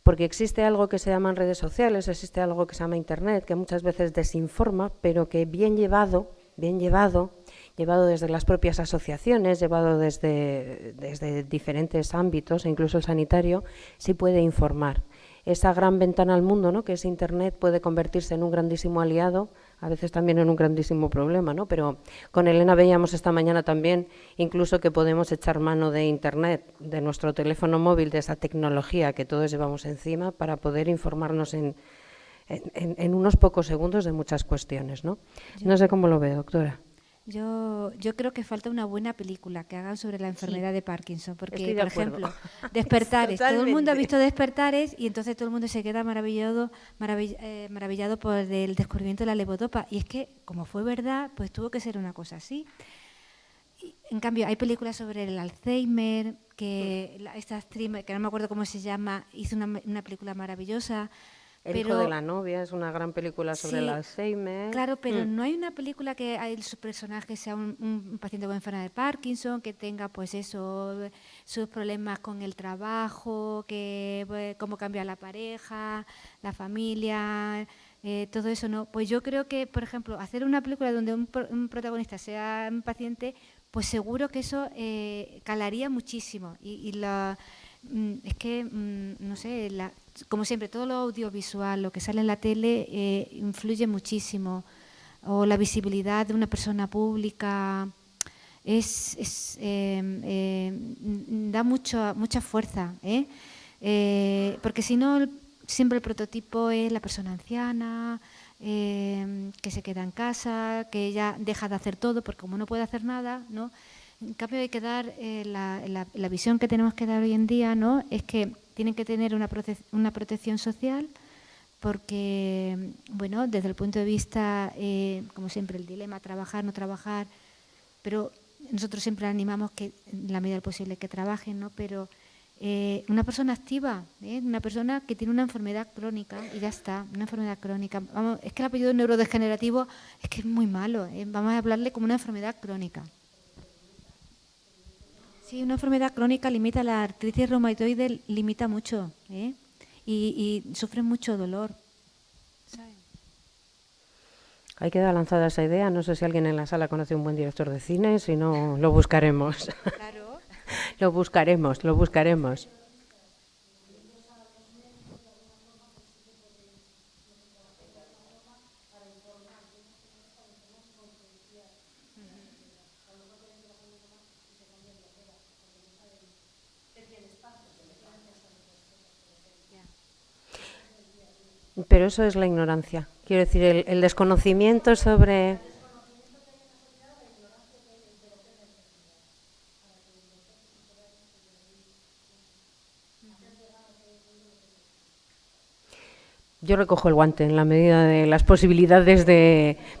Porque existe algo que se llaman redes sociales, existe algo que se llama Internet, que muchas veces desinforma, pero que bien llevado desde las propias asociaciones, llevado desde diferentes ámbitos, e incluso el sanitario, sí puede informar. Esa gran ventana al mundo, ¿no?, que es Internet, puede convertirse en un grandísimo aliado, a veces también en un grandísimo problema, ¿no? Pero con Elena veíamos esta mañana también incluso que podemos echar mano de Internet, de nuestro teléfono móvil, de esa tecnología que todos llevamos encima para poder informarnos en unos pocos segundos de muchas cuestiones, ¿no? No sé cómo lo ve, doctora. Yo creo que falta una buena película que hagan sobre la enfermedad de Parkinson, porque, por ejemplo, Despertares, todo el mundo ha visto Despertares y entonces todo el mundo se queda maravillado por el descubrimiento de la levodopa. Y es que, como fue verdad, pues tuvo que ser una cosa así. Y, en cambio, hay películas sobre el Alzheimer, que esta actriz, que no me acuerdo cómo se llama, hizo una película maravillosa. El hijo de la novia es una gran película sobre el Alzheimer. Claro, pero no hay una película que su personaje sea un paciente con enfermedad de Parkinson, que tenga pues eso, sus problemas con el trabajo, cómo cambia la pareja, la familia, todo eso, ¿no? Pues yo creo que, por ejemplo, hacer una película donde un protagonista sea un paciente, pues seguro que eso calaría muchísimo. Es que, no sé, como siempre, todo lo audiovisual, lo que sale en la tele, influye muchísimo. O la visibilidad de una persona pública da mucha fuerza, porque si no, siempre el prototipo es la persona anciana, que se queda en casa, que ella deja de hacer todo, porque como no puede hacer nada, ¿no? En cambio, hay que dar la visión que tenemos que dar hoy en día, ¿no?, es que tienen que tener una protección social, porque, bueno, desde el punto de vista, como siempre, el dilema, trabajar, no trabajar, pero nosotros siempre animamos que, en la medida del posible, que trabajen, ¿no? Pero una persona activa, una persona que tiene una enfermedad crónica, y ya está, una enfermedad crónica. Vamos, es que el apellido neurodegenerativo es que es muy malo, vamos a hablarle como una enfermedad crónica. Sí, una enfermedad crónica limita, la artritis reumatoide limita mucho, y sufren mucho dolor. Ahí queda lanzada esa idea. No sé si alguien en la sala conoce un buen director de cine, si no, lo buscaremos. Claro. Lo buscaremos. Pero eso es la ignorancia. Quiero decir, el desconocimiento sobre... Yo recojo el guante en la medida de las posibilidades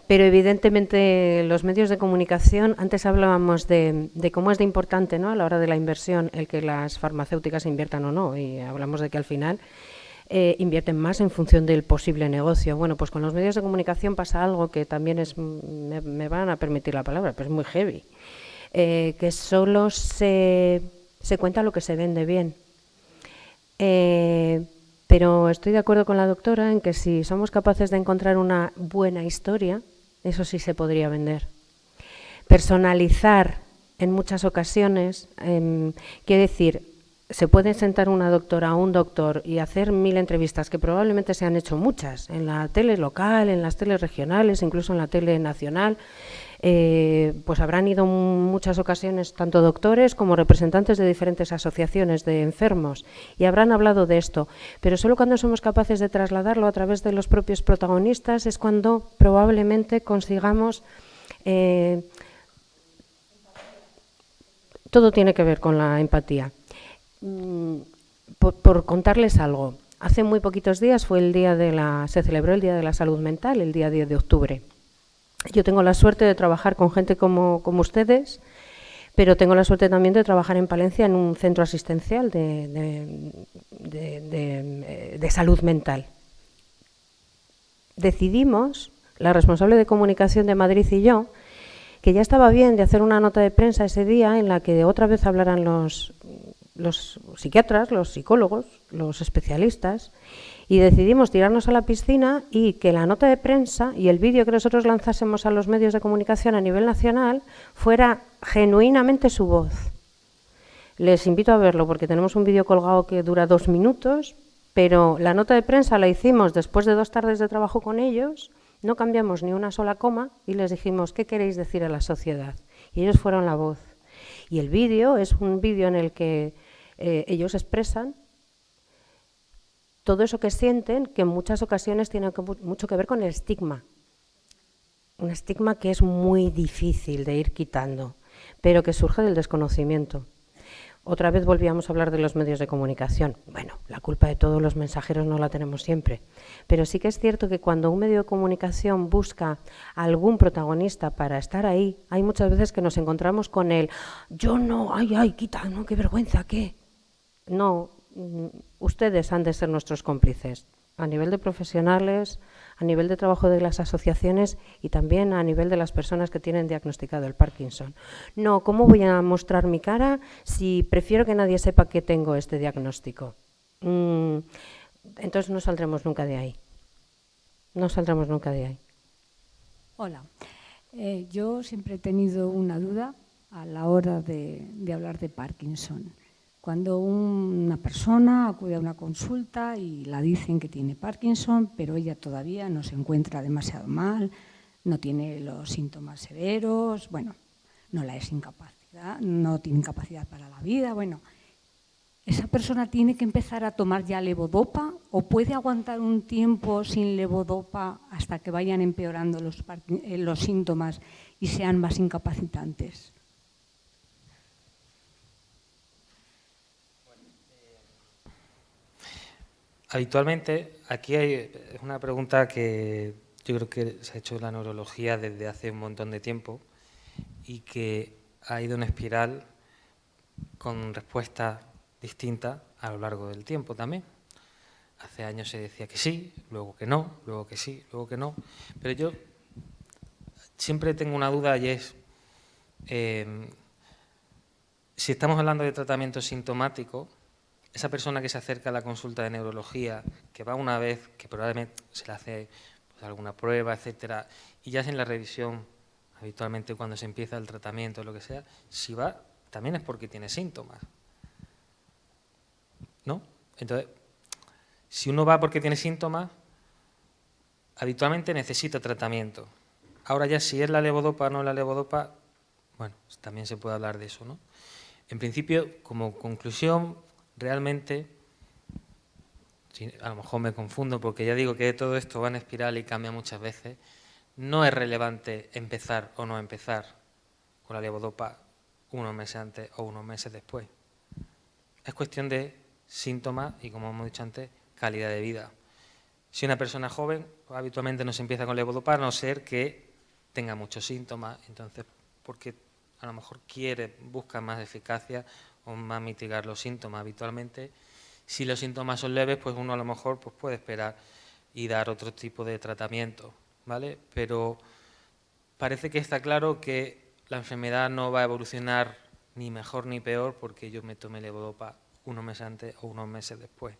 pero evidentemente los medios de comunicación, antes hablábamos de cómo es de importante, ¿no?, a la hora de la inversión el que las farmacéuticas inviertan o no, y hablamos de que al final invierten más en función del posible negocio. Bueno, pues con los medios de comunicación pasa algo que también me van a permitir la palabra, pero es muy heavy, que solo se cuenta lo que se vende bien. Pero estoy de acuerdo con la doctora en que si somos capaces de encontrar una buena historia, eso sí se podría vender. Personalizar en muchas ocasiones, quiere decir, se puede sentar una doctora o un doctor y hacer 1000 entrevistas, que probablemente se han hecho muchas, en la tele local, en las teles regionales, incluso en la tele nacional, pues habrán ido en muchas ocasiones tanto doctores como representantes de diferentes asociaciones de enfermos y habrán hablado de esto, pero solo cuando somos capaces de trasladarlo a través de los propios protagonistas es cuando probablemente consigamos... todo tiene que ver con la empatía. Por contarles algo, hace muy poquitos días se celebró el Día de la Salud Mental, el día 10 de octubre. Yo tengo la suerte de trabajar con gente como ustedes, pero tengo la suerte también de trabajar en Palencia en un centro asistencial de salud mental. Decidimos, la responsable de comunicación de Madrid y yo, que ya estaba bien de hacer una nota de prensa ese día en la que otra vez hablaran los psiquiatras, los psicólogos, los especialistas, y decidimos tirarnos a la piscina y que la nota de prensa y el vídeo que nosotros lanzásemos a los medios de comunicación a nivel nacional fuera genuinamente su voz. Les invito a verlo porque tenemos un vídeo colgado que dura 2 minutos, pero la nota de prensa la hicimos después de 2 tardes de trabajo con ellos, no cambiamos ni una sola coma y les dijimos, ¿qué queréis decir a la sociedad? Y ellos fueron la voz. Y el vídeo es un vídeo en el que ellos expresan todo eso que sienten, que en muchas ocasiones tiene mucho que ver con el estigma. Un estigma que es muy difícil de ir quitando, pero que surge del desconocimiento. Otra vez volvíamos a hablar de los medios de comunicación. Bueno, la culpa de todos los mensajeros no la tenemos siempre, pero sí que es cierto que cuando un medio de comunicación busca algún protagonista para estar ahí, hay muchas veces que nos encontramos con el yo no, ay, quita, no, qué vergüenza, ¿qué? No, ustedes han de ser nuestros cómplices, a nivel de profesionales, a nivel de trabajo de las asociaciones y también a nivel de las personas que tienen diagnosticado el Parkinson. No, ¿cómo voy a mostrar mi cara si prefiero que nadie sepa que tengo este diagnóstico? Entonces no saldremos nunca de ahí. No saldremos nunca de ahí. Hola. Yo siempre he tenido una duda a la hora de hablar de Parkinson. Cuando una persona acude a una consulta y la dicen que tiene Parkinson, pero ella todavía no se encuentra demasiado mal, no tiene los síntomas severos, bueno, no tiene incapacidad para la vida, bueno, ¿esa persona tiene que empezar a tomar ya levodopa o puede aguantar un tiempo sin levodopa hasta que vayan empeorando los síntomas y sean más incapacitantes? Habitualmente, aquí es una pregunta que yo creo que se ha hecho en la neurología desde hace un montón de tiempo y que ha ido en espiral con respuestas distintas a lo largo del tiempo también. Hace años se decía que sí, luego que no, luego que sí, luego que no. Pero yo siempre tengo una duda y es, si estamos hablando de tratamiento sintomático, esa persona que se acerca a la consulta de neurología, que va una vez, que probablemente se le hace pues, alguna prueba, etcétera, y ya es en la revisión, habitualmente cuando se empieza el tratamiento o lo que sea, si va, también es porque tiene síntomas, ¿no? Entonces, si uno va porque tiene síntomas, habitualmente necesita tratamiento. Ahora ya si es la levodopa o no la levodopa, bueno, también se puede hablar de eso, ¿no? En principio, como conclusión, realmente, a lo mejor me confundo porque ya digo que todo esto va en espiral y cambia muchas veces, no es relevante empezar o no empezar con la levodopa unos meses antes o unos meses después. Es cuestión de síntomas y, como hemos dicho antes, calidad de vida. Si una persona joven, pues, habitualmente no se empieza con levodopa a no ser que tenga muchos síntomas, entonces porque a lo mejor busca más eficacia o más mitigar los síntomas. Habitualmente, si los síntomas son leves, pues uno a lo mejor pues puede esperar y dar otro tipo de tratamiento, ¿vale? Pero parece que está claro que la enfermedad no va a evolucionar ni mejor ni peor porque yo me tome levodopa unos meses antes o unos meses después,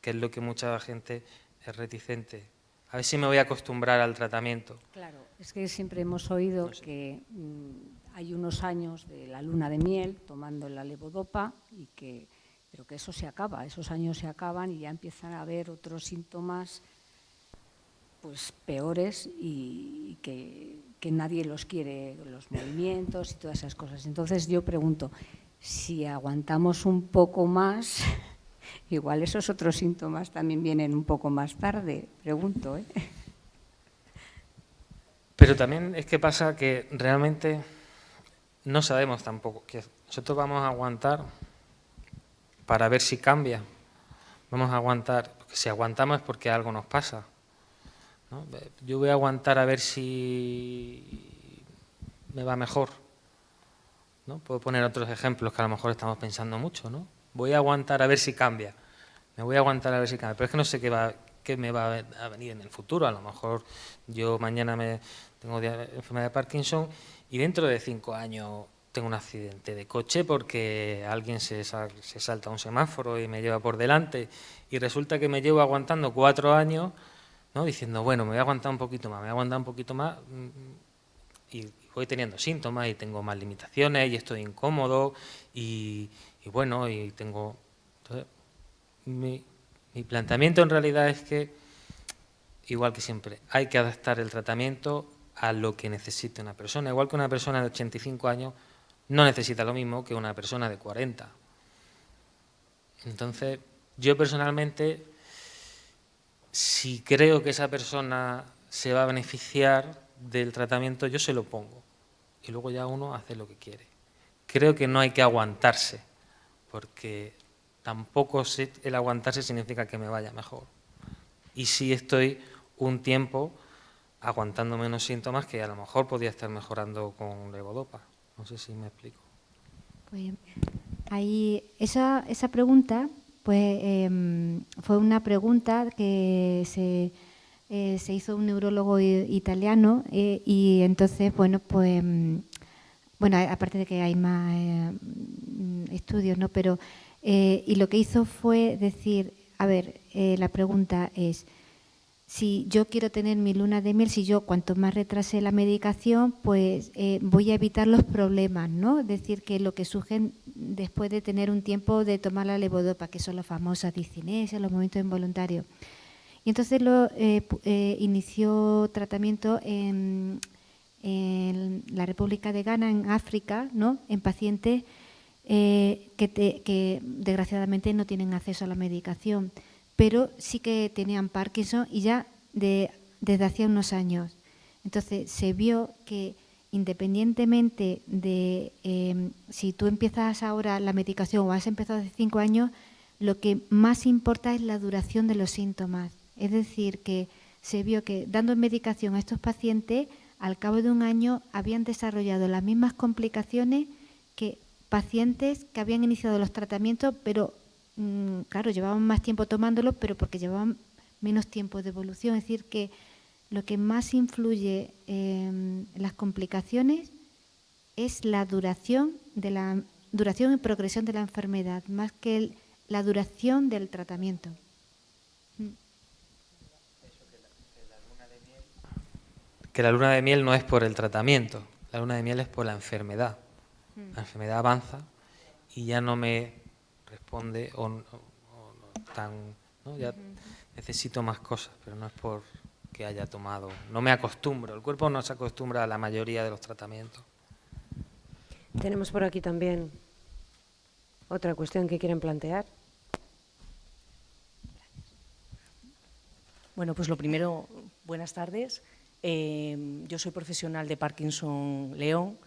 que es lo que mucha gente es reticente. A ver si me voy a acostumbrar al tratamiento. Claro, es que siempre hemos oído que hay unos años de la luna de miel tomando la levodopa y que pero que eso se acaba, esos años se acaban y ya empiezan a haber otros síntomas pues peores y que nadie los quiere, los movimientos y todas esas cosas. Entonces yo pregunto, si aguantamos un poco más, igual esos otros síntomas también vienen un poco más tarde, pregunto, ¿eh? Pero también es que pasa que realmente no sabemos tampoco, que nosotros vamos a aguantar para ver si cambia. Vamos a aguantar, porque si aguantamos es porque algo nos pasa, ¿no? Yo voy a aguantar a ver si me va mejor, ¿no? Puedo poner otros ejemplos que a lo mejor estamos pensando mucho, ¿no? Voy a aguantar a ver si cambia, me voy a aguantar a ver si cambia, pero es que no sé qué me va a venir en el futuro. A lo mejor yo mañana tengo enfermedad de Parkinson y dentro de 5 años tengo un accidente de coche porque alguien se salta un semáforo y me lleva por delante y resulta que me llevo aguantando 4 años, ¿no? Diciendo, bueno, me voy a aguantar un poquito más, me voy a aguantar un poquito más y voy teniendo síntomas y tengo más limitaciones y estoy incómodo y bueno, y tengo... Entonces, mi planteamiento en realidad es que, igual que siempre, hay que adaptar el tratamiento a lo que necesite una persona. Igual que una persona de 85 años no necesita lo mismo que una persona de 40. Entonces, yo personalmente, si creo que esa persona se va a beneficiar del tratamiento, yo se lo pongo. Y luego ya uno hace lo que quiere. Creo que no hay que aguantarse, porque tampoco el aguantarse significa que me vaya mejor. Y sí estoy un tiempo aguantando menos síntomas que a lo mejor podía estar mejorando con levodopa. No sé si me explico. Pues ahí esa pregunta pues fue una pregunta que se hizo un neurólogo italiano y entonces bueno pues bueno, aparte de que hay más estudios, ¿no? Pero y lo que hizo fue decir, a ver, la pregunta es, si yo quiero tener mi luna de miel, si yo cuanto más retrase la medicación, pues voy a evitar los problemas, ¿no? Es decir, que lo que surgen después de tener un tiempo de tomar la levodopa, que son las famosas discinesias, los movimientos involuntarios. Y entonces inició tratamiento en la República de Ghana, en África, ¿no? En pacientes que desgraciadamente no tienen acceso a la medicación, pero sí que tenían Parkinson y ya desde hacía unos años. Entonces se vio que independientemente de si tú empiezas ahora la medicación o has empezado hace 5 años, lo que más importa es la duración de los síntomas. Es decir, que se vio que dando medicación a estos pacientes, al cabo de un año habían desarrollado las mismas complicaciones que pacientes que habían iniciado los tratamientos, pero claro, llevaban más tiempo tomándolos, pero porque llevaban menos tiempo de evolución. Es decir, que lo que más influye en las complicaciones es la duración y progresión de la enfermedad, más que la duración del tratamiento. Que la luna de miel no es por el tratamiento, la luna de miel es por la enfermedad. La enfermedad avanza y ya no me responde ¿no? Ya necesito más cosas, pero no es por que haya tomado, no me acostumbro, el cuerpo no se acostumbra a la mayoría de los tratamientos. Tenemos por aquí también otra cuestión que quieren plantear. Bueno, pues lo primero, buenas tardes. Yo soy profesional de Parkinson León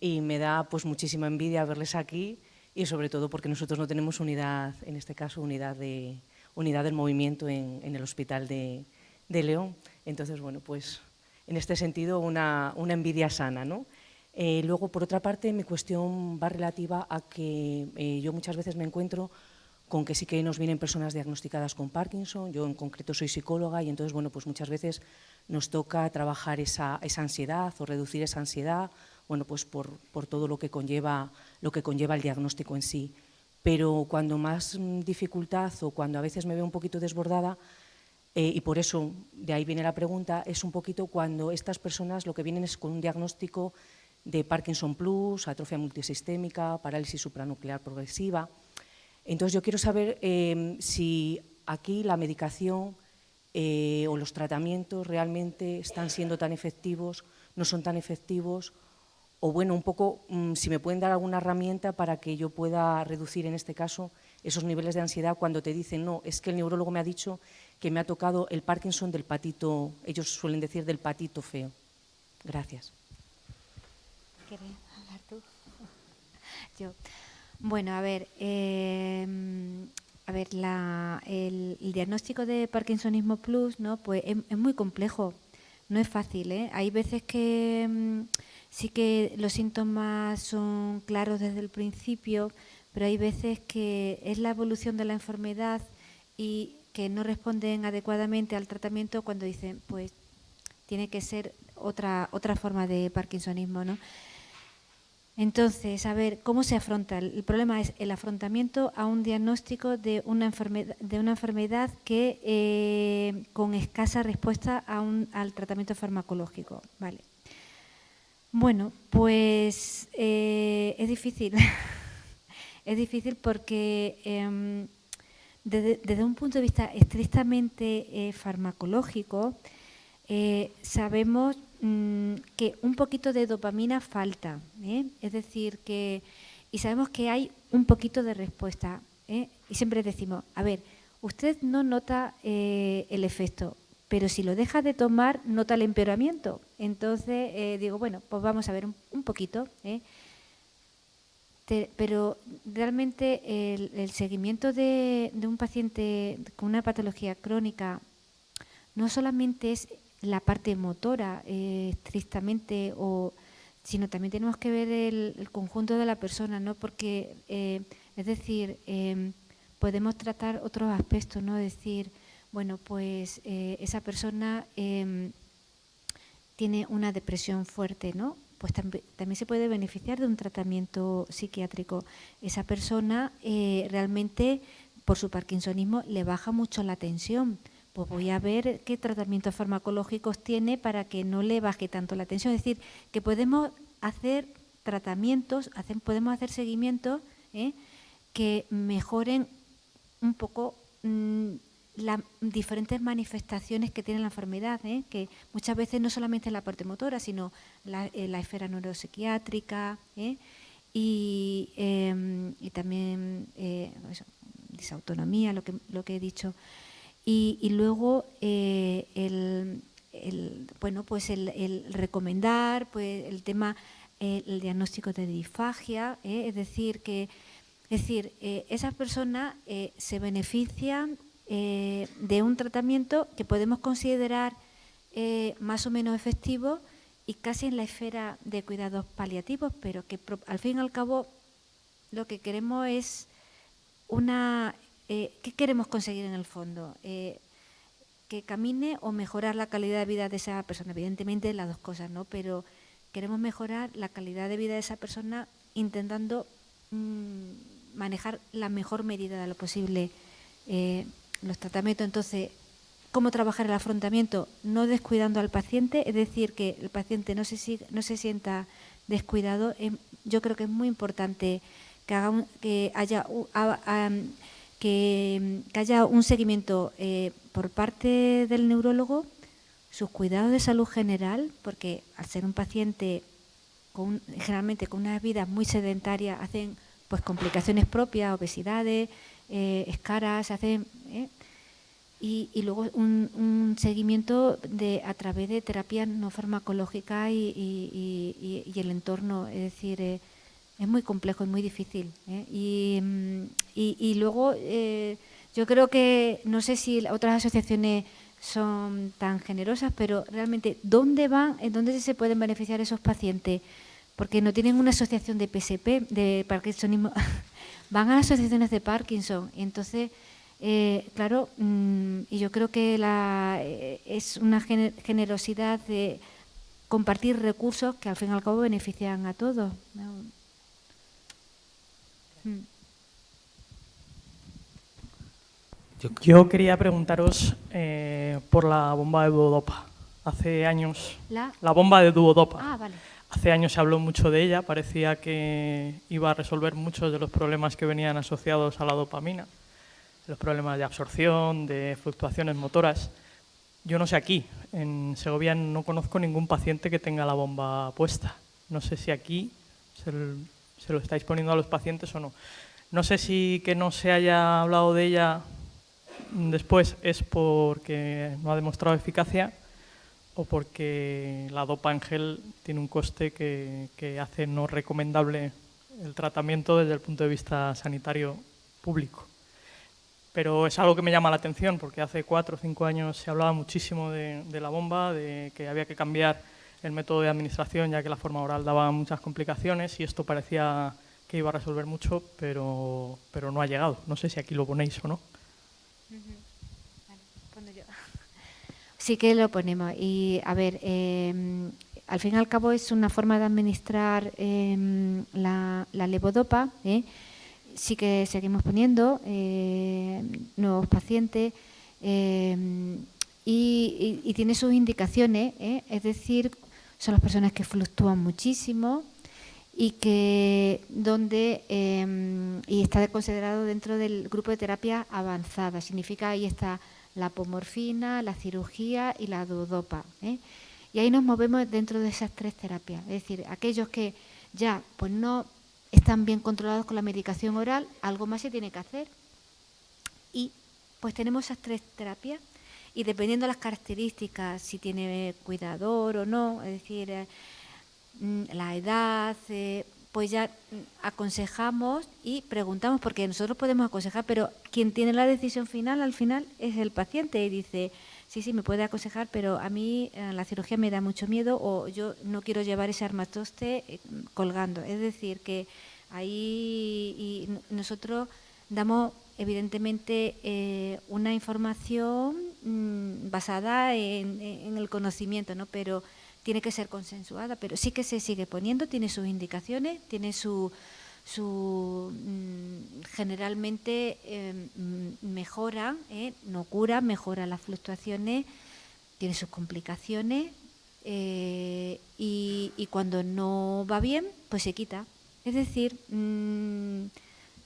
y me da pues muchísima envidia verles aquí y sobre todo porque nosotros no tenemos unidad, en este caso unidad del movimiento en el hospital de León. Entonces, bueno, pues en este sentido una envidia sana, ¿no? Luego, por otra parte, mi cuestión va relativa a que yo muchas veces me encuentro con que sí que nos vienen personas diagnosticadas con Parkinson, yo en concreto soy psicóloga y entonces, bueno, pues muchas veces nos toca trabajar esa ansiedad o reducir esa ansiedad, bueno, pues por todo lo que conlleva el diagnóstico en sí. Pero cuando más dificultad o cuando a veces me veo un poquito desbordada, y por eso de ahí viene la pregunta, es un poquito cuando estas personas lo que vienen es con un diagnóstico de Parkinson Plus, atrofia multisistémica, parálisis supranuclear progresiva. Entonces yo quiero saber si aquí la medicación o los tratamientos realmente están siendo tan efectivos, no son tan efectivos, o bueno, un poco si me pueden dar alguna herramienta para que yo pueda reducir en este caso esos niveles de ansiedad cuando te dicen, no, es que el neurólogo me ha dicho que me ha tocado el Parkinson del patito, ellos suelen decir del patito feo. Gracias. ¿Quieres hablar tú? Yo. Bueno, a ver, el diagnóstico de Parkinsonismo Plus, ¿no? Pues es muy complejo, no es fácil, ¿eh? Hay veces que sí que los síntomas son claros desde el principio, pero hay veces que es la evolución de la enfermedad y que no responden adecuadamente al tratamiento cuando dicen, pues tiene que ser otra forma de parkinsonismo, ¿no? Entonces, a ver, ¿cómo se afronta? El problema es el afrontamiento a un diagnóstico de una enfermedad que con escasa respuesta al tratamiento farmacológico. Vale. Bueno, pues es difícil. Es difícil porque desde un punto de vista estrictamente farmacológico, sabemos que un poquito de dopamina falta, es decir, y sabemos que hay un poquito de respuesta, y siempre decimos, a ver, usted no nota el efecto, pero si lo deja de tomar, nota el empeoramiento. Entonces, digo, bueno, pues vamos a ver un poquito, pero realmente el seguimiento de un paciente con una patología crónica no solamente es la parte motora estrictamente, sino también tenemos que ver el conjunto de la persona, ¿no? Porque, es decir, podemos tratar otros aspectos, ¿no? Es decir, bueno, pues esa persona tiene una depresión fuerte, ¿no? Pues también se puede beneficiar de un tratamiento psiquiátrico. Esa persona realmente, por su parkinsonismo, le baja mucho la tensión. Pues voy a ver qué tratamientos farmacológicos tiene para que no le baje tanto la tensión. Es decir, que podemos hacer tratamientos, podemos hacer seguimientos que mejoren un poco las diferentes manifestaciones que tiene la enfermedad, que muchas veces no solamente es la parte motora, sino la esfera neuropsiquiátrica y también disautonomía, lo que he dicho. Y luego el recomendar pues el tema, el diagnóstico de disfagia, es decir, esas personas se benefician de un tratamiento que podemos considerar más o menos efectivo y casi en la esfera de cuidados paliativos, pero que al fin y al cabo lo que queremos es ¿qué queremos conseguir en el fondo? Que camine o mejorar la calidad de vida de esa persona. Evidentemente las dos cosas, ¿no? Pero queremos mejorar la calidad de vida de esa persona intentando manejar la mejor medida de lo posible los tratamientos. Entonces, ¿cómo trabajar el afrontamiento? No descuidando al paciente, es decir, que el paciente no se sienta descuidado. Yo creo que es muy importante que haya un seguimiento por parte del neurólogo, sus cuidados de salud general, porque al ser un paciente generalmente con una vida muy sedentaria, hacen pues complicaciones propias, obesidades, escaras, y luego un seguimiento a través de terapia no farmacológica y el entorno, es decir, es muy complejo, es muy difícil, y luego yo creo que, no sé si otras asociaciones son tan generosas, pero realmente ¿dónde se pueden beneficiar esos pacientes? Porque no tienen una asociación de PSP, de Parkinsonismo, van a las asociaciones de Parkinson, y entonces claro, y yo creo que es una generosidad de compartir recursos que al fin y al cabo benefician a todos, ¿no? Yo quería preguntaros por la bomba de duodopa. Hace años... ¿La bomba de duodopa. Ah, vale. Hace años se habló mucho de ella, parecía que iba a resolver muchos de los problemas que venían asociados a la dopamina, los problemas de absorción, de fluctuaciones motoras. Yo no sé aquí, en Segovia no conozco ningún paciente que tenga la bomba puesta. No sé si aquí se lo estáis poniendo a los pacientes o no. No sé si que no se haya hablado de ella después es porque no ha demostrado eficacia o porque la dopa en gel tiene un coste que hace no recomendable el tratamiento desde el punto de vista sanitario público. Pero es algo que me llama la atención porque hace 4 o 5 años se hablaba muchísimo de la bomba, de que había que cambiar el método de administración ya que la forma oral daba muchas complicaciones y esto parecía que iba a resolver mucho, pero no ha llegado. No sé si aquí lo ponéis o no. Sí que lo ponemos. Y a ver, al fin y al cabo es una forma de administrar la levodopa. Sí que seguimos poniendo nuevos pacientes y tiene sus indicaciones. Es decir, son las personas que fluctúan muchísimo y que y está considerado dentro del grupo de terapia avanzada. Significa ahí está la apomorfina, la cirugía y la duodopa. Y ahí nos movemos dentro de esas 3 terapias. Es decir, aquellos que ya pues no están bien controlados con la medicación oral, algo más se tiene que hacer. Y pues tenemos esas 3 terapias y dependiendo de las características, si tiene cuidador o no, es decir, la edad, pues ya aconsejamos y preguntamos, porque nosotros podemos aconsejar, pero quien tiene la decisión final al final es el paciente y dice, sí, me puede aconsejar, pero a mí la cirugía me da mucho miedo o yo no quiero llevar ese armatoste colgando. Es decir, que ahí nosotros damos evidentemente una información basada en el conocimiento, ¿no? Pero tiene que ser consensuada, pero sí que se sigue poniendo, tiene sus indicaciones, tiene generalmente mejora, no cura, mejora las fluctuaciones, tiene sus complicaciones y cuando no va bien, pues se quita. Es decir,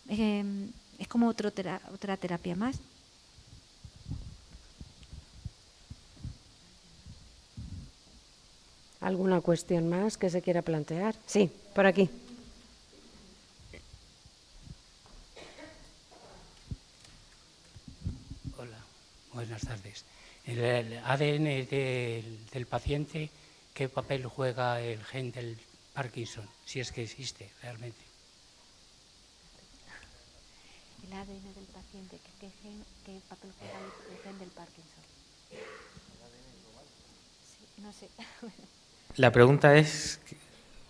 es como otra terapia más. ¿Alguna cuestión más que se quiera plantear? Sí, por aquí. Hola, buenas tardes. El ADN del paciente, ¿qué papel juega el gen del Parkinson, si es que existe realmente? El ADN del paciente, ¿qué papel juega el gen del Parkinson? Sí, no sé. La pregunta es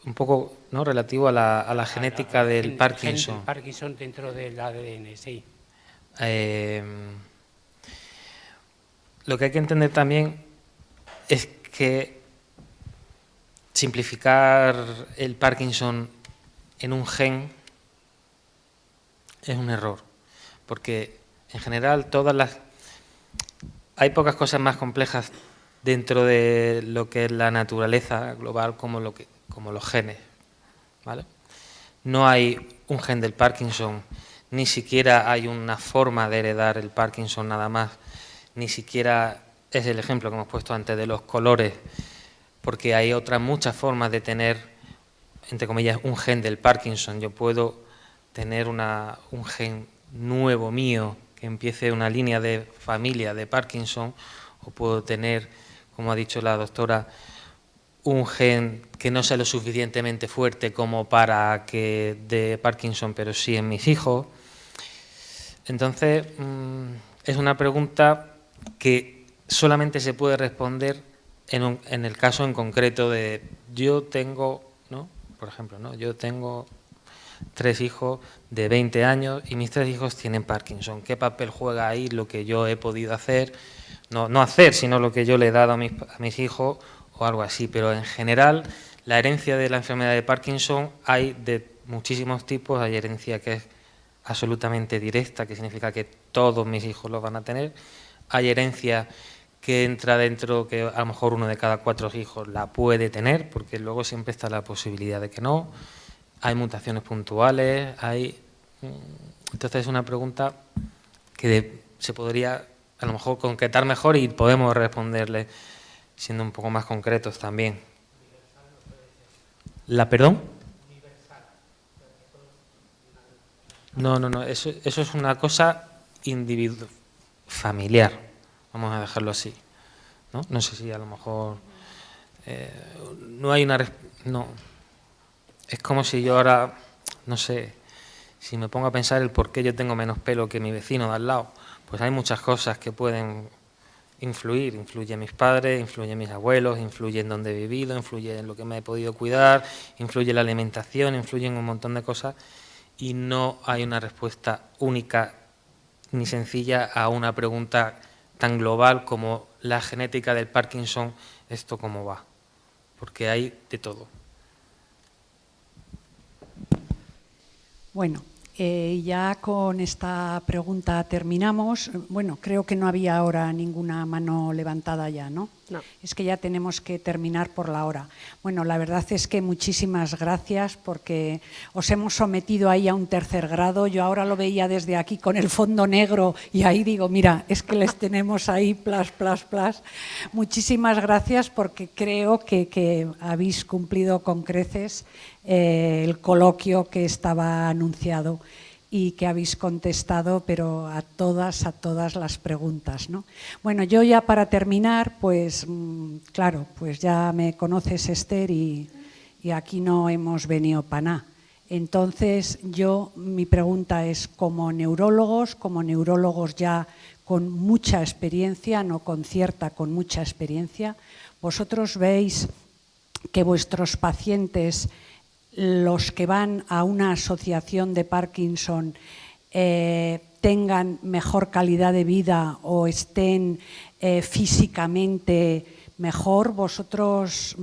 un poco, ¿no?, relativo a la genética del Parkinson. El Parkinson dentro del ADN, sí. Lo que hay que entender también es que simplificar el Parkinson en un gen es un error, porque en general hay pocas cosas más complejas dentro de lo que es la naturaleza global como los genes, ¿vale? No hay un gen del Parkinson, ni siquiera hay una forma de heredar el Parkinson nada más, ni siquiera es el ejemplo que hemos puesto antes de los colores, porque hay otras muchas formas de tener, entre comillas, un gen del Parkinson. Yo puedo tener un gen nuevo mío que empiece una línea de familia de Parkinson, o puedo tener, como ha dicho la doctora, un gen que no sea lo suficientemente fuerte como para que dé Parkinson, pero sí en mis hijos. Entonces, es una pregunta que solamente se puede responder en el caso en concreto de yo tengo, ¿no?, por ejemplo, ¿no?, yo tengo 3 hijos de 20 años y mis 3 hijos tienen Parkinson. ¿Qué papel juega ahí lo que yo he podido hacer? No hacer, sino lo que yo le he dado a mis hijos o algo así. Pero en general, la herencia de la enfermedad de Parkinson hay de muchísimos tipos. Hay herencia que es absolutamente directa, que significa que todos mis hijos lo van a tener. Hay herencia que entra dentro, que a lo mejor 1 de cada 4 hijos la puede tener, porque luego siempre está la posibilidad de que no. Hay mutaciones puntuales, entonces es una pregunta que se podría a lo mejor concretar mejor y podemos responderle siendo un poco más concretos también. ¿La perdón? No, eso es una cosa familiar, vamos a dejarlo así, ¿no? No sé si a lo mejor no hay una... No, es como si yo ahora, no sé, si me pongo a pensar el por qué yo tengo menos pelo que mi vecino de al lado, pues hay muchas cosas que pueden influir. Influye en mis padres, influye en mis abuelos, influye en dónde he vivido, influye en lo que me he podido cuidar, influye en la alimentación, influye en un montón de cosas y no hay una respuesta única ni sencilla a una pregunta tan global como la genética del Parkinson, ¿esto cómo va? Porque hay de todo. Bueno, ya con esta pregunta terminamos. Bueno, creo que no había ahora ninguna mano levantada ya, ¿no? No. Es que ya tenemos que terminar por la hora. Bueno, la verdad es que muchísimas gracias porque os hemos sometido ahí a un 3er grado. Yo ahora lo veía desde aquí con el fondo negro y ahí digo, mira, es que les tenemos ahí, plas. Muchísimas gracias porque creo que habéis cumplido con creces el coloquio que estaba anunciado y que habéis contestado, pero a todas las preguntas, ¿no? Bueno, yo ya para terminar, pues claro, pues ya me conoces, Esther, y aquí no hemos venido para nada. Entonces, mi pregunta es, como neurólogos ya con mucha experiencia, no con cierta, con mucha experiencia, ¿vosotros veis que vuestros pacientes, los que van a una asociación de Parkinson, tengan mejor calidad de vida o estén físicamente mejor? Vosotros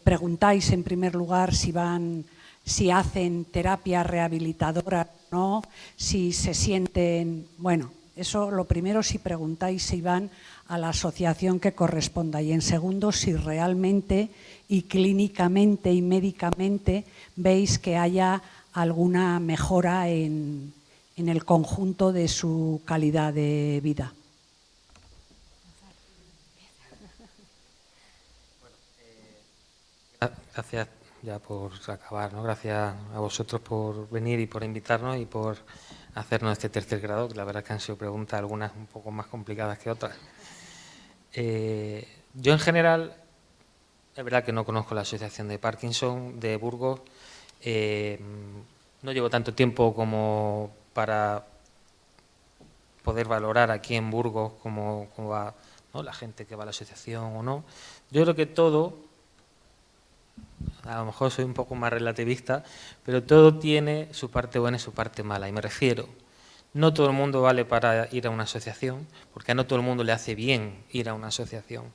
preguntáis en primer lugar si hacen terapia rehabilitadora, ¿no? Si se sienten, bueno, eso lo primero, si preguntáis si van a la asociación que corresponda, y en segundo, si realmente y clínicamente y médicamente veis que haya alguna mejora en el conjunto de su calidad de vida. Gracias ya por acabar, ¿no? Gracias a vosotros por venir y por invitarnos y por hacernos este 3er grado, que la verdad es que han sido preguntas algunas un poco más complicadas que otras. Yo en general, es verdad que no conozco la Asociación de Parkinson de Burgos, no llevo tanto tiempo como para poder valorar aquí en Burgos cómo va, ¿no?, la gente que va a la asociación o no. Yo creo que todo, a lo mejor soy un poco más relativista, pero todo tiene su parte buena y su parte mala, y me refiero, no todo el mundo vale para ir a una asociación, porque a no todo el mundo le hace bien ir a una asociación.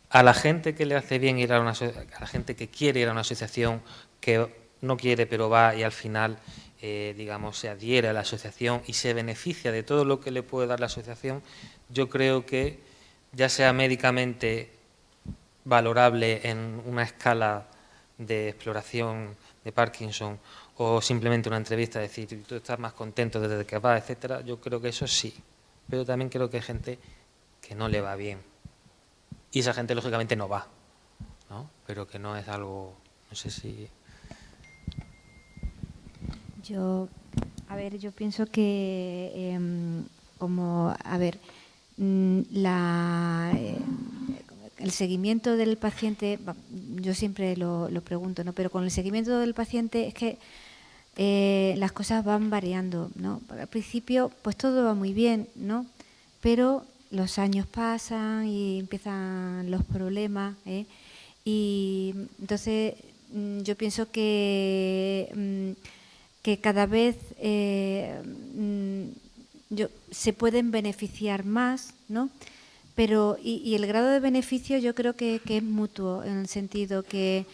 A la gente que le hace bien ir a una asociación, a la gente que quiere ir a una asociación, que no quiere pero va y al final, digamos, se adhiere a la asociación y se beneficia de todo lo que le puede dar la asociación, yo creo que ya sea médicamente valorable en una escala de exploración de Parkinson o simplemente una entrevista, decir, tú estás más contento desde que vas, etcétera, yo creo que eso sí, pero también creo que hay gente que no le va bien y esa gente lógicamente no va, ¿no? Pero que no es algo, no sé si... Yo pienso que el seguimiento del paciente, yo siempre lo pregunto, ¿no? Pero con el seguimiento del paciente es que las cosas van variando, ¿no? Al principio, pues todo va muy bien, ¿no? Pero los años pasan y empiezan los problemas, ¿eh? Y entonces yo pienso que cada vez se pueden beneficiar más, ¿no? Pero y el grado de beneficio yo creo que es mutuo, en el sentido que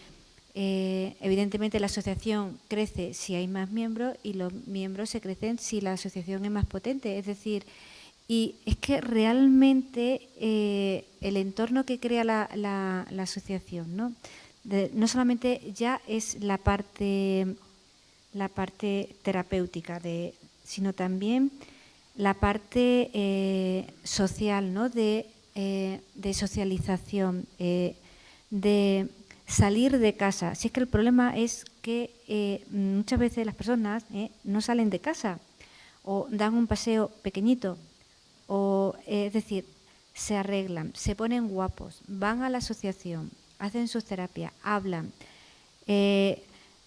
evidentemente la asociación crece si hay más miembros y los miembros se crecen si la asociación es más potente. Es decir, Y es que realmente el entorno que crea la asociación, ¿no? No solamente ya es la parte terapéutica, sino también la parte social, ¿no? De socialización, de salir de casa. Si es que el problema es que muchas veces las personas no salen de casa o dan un paseo pequeñito, o es decir, se arreglan, se ponen guapos, van a la asociación, hacen sus terapias, hablan,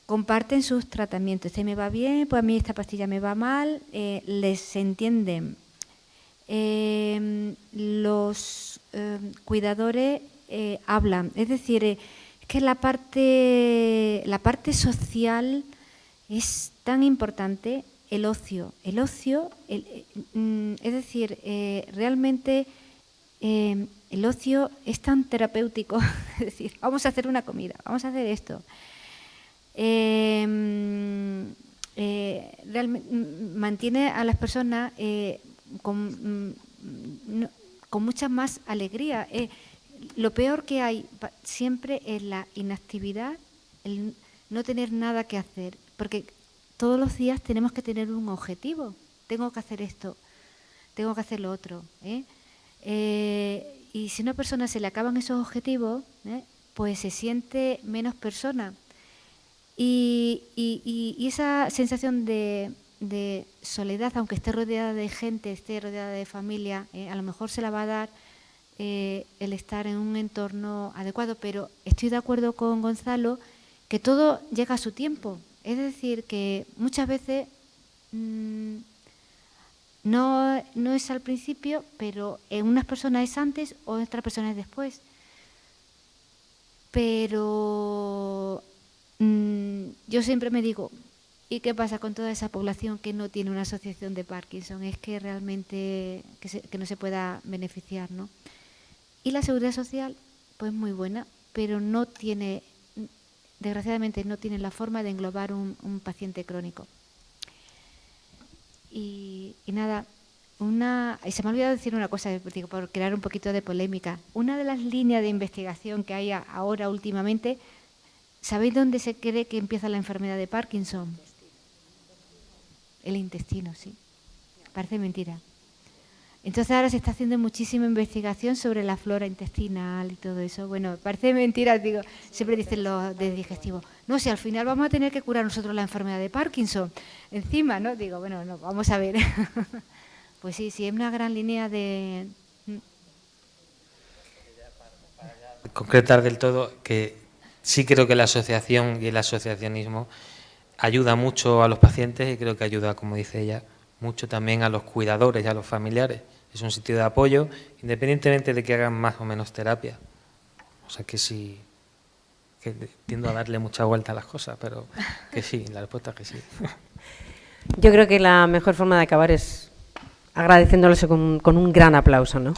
comparten sus tratamientos. Este me va bien, pues a mí esta pastilla me va mal, les entienden. Los cuidadores hablan, es decir, es que la parte social es tan importante. El ocio, es decir, realmente el ocio es tan terapéutico, es decir, vamos a hacer una comida, vamos a hacer esto. Realmente mantiene a las personas con mucha más alegría. Lo peor que hay siempre es la inactividad, el no tener nada que hacer, porque todos los días tenemos que tener un objetivo. Tengo que hacer esto, tengo que hacer lo otro. Y si a una persona se le acaban esos objetivos, pues se siente menos persona. Y esa sensación de soledad, aunque esté rodeada de gente, esté rodeada de familia, a lo mejor se la va a dar el estar en un entorno adecuado. Pero estoy de acuerdo con Gonzalo que todo llega a su tiempo. Es decir, que muchas veces no es al principio, pero en unas personas es antes o en otras personas es después. Pero yo siempre me digo, ¿y qué pasa con toda esa población que no tiene una asociación de Parkinson? Es que realmente que no se pueda beneficiar, ¿no? Y la seguridad social, pues muy buena, pero no tiene... Desgraciadamente no tienen la forma de englobar un paciente crónico. Y nada, y se me ha olvidado decir una cosa, digo, por crear un poquito de polémica. Una de las líneas de investigación que hay ahora últimamente, ¿sabéis dónde se cree que empieza la enfermedad de Parkinson? El intestino, sí. Parece mentira. Entonces ahora se está haciendo muchísima investigación sobre la flora intestinal y todo eso. Bueno, parece mentira, digo, siempre dicen los de digestivos. No, si al final vamos a tener que curar nosotros la enfermedad de Parkinson. Encima, ¿no? Digo, bueno, no, vamos a ver. Pues sí, es una gran línea de... Concretar del todo que sí creo que la asociación y el asociacionismo ayuda mucho a los pacientes y creo que ayuda, como dice ella, mucho también a los cuidadores y a los familiares. Es un sitio de apoyo, independientemente de que hagan más o menos terapia. O sea que sí, que tiendo a darle mucha vuelta a las cosas, pero que sí, la respuesta es que sí. Yo creo que la mejor forma de acabar es agradeciéndole con un gran aplauso, ¿no?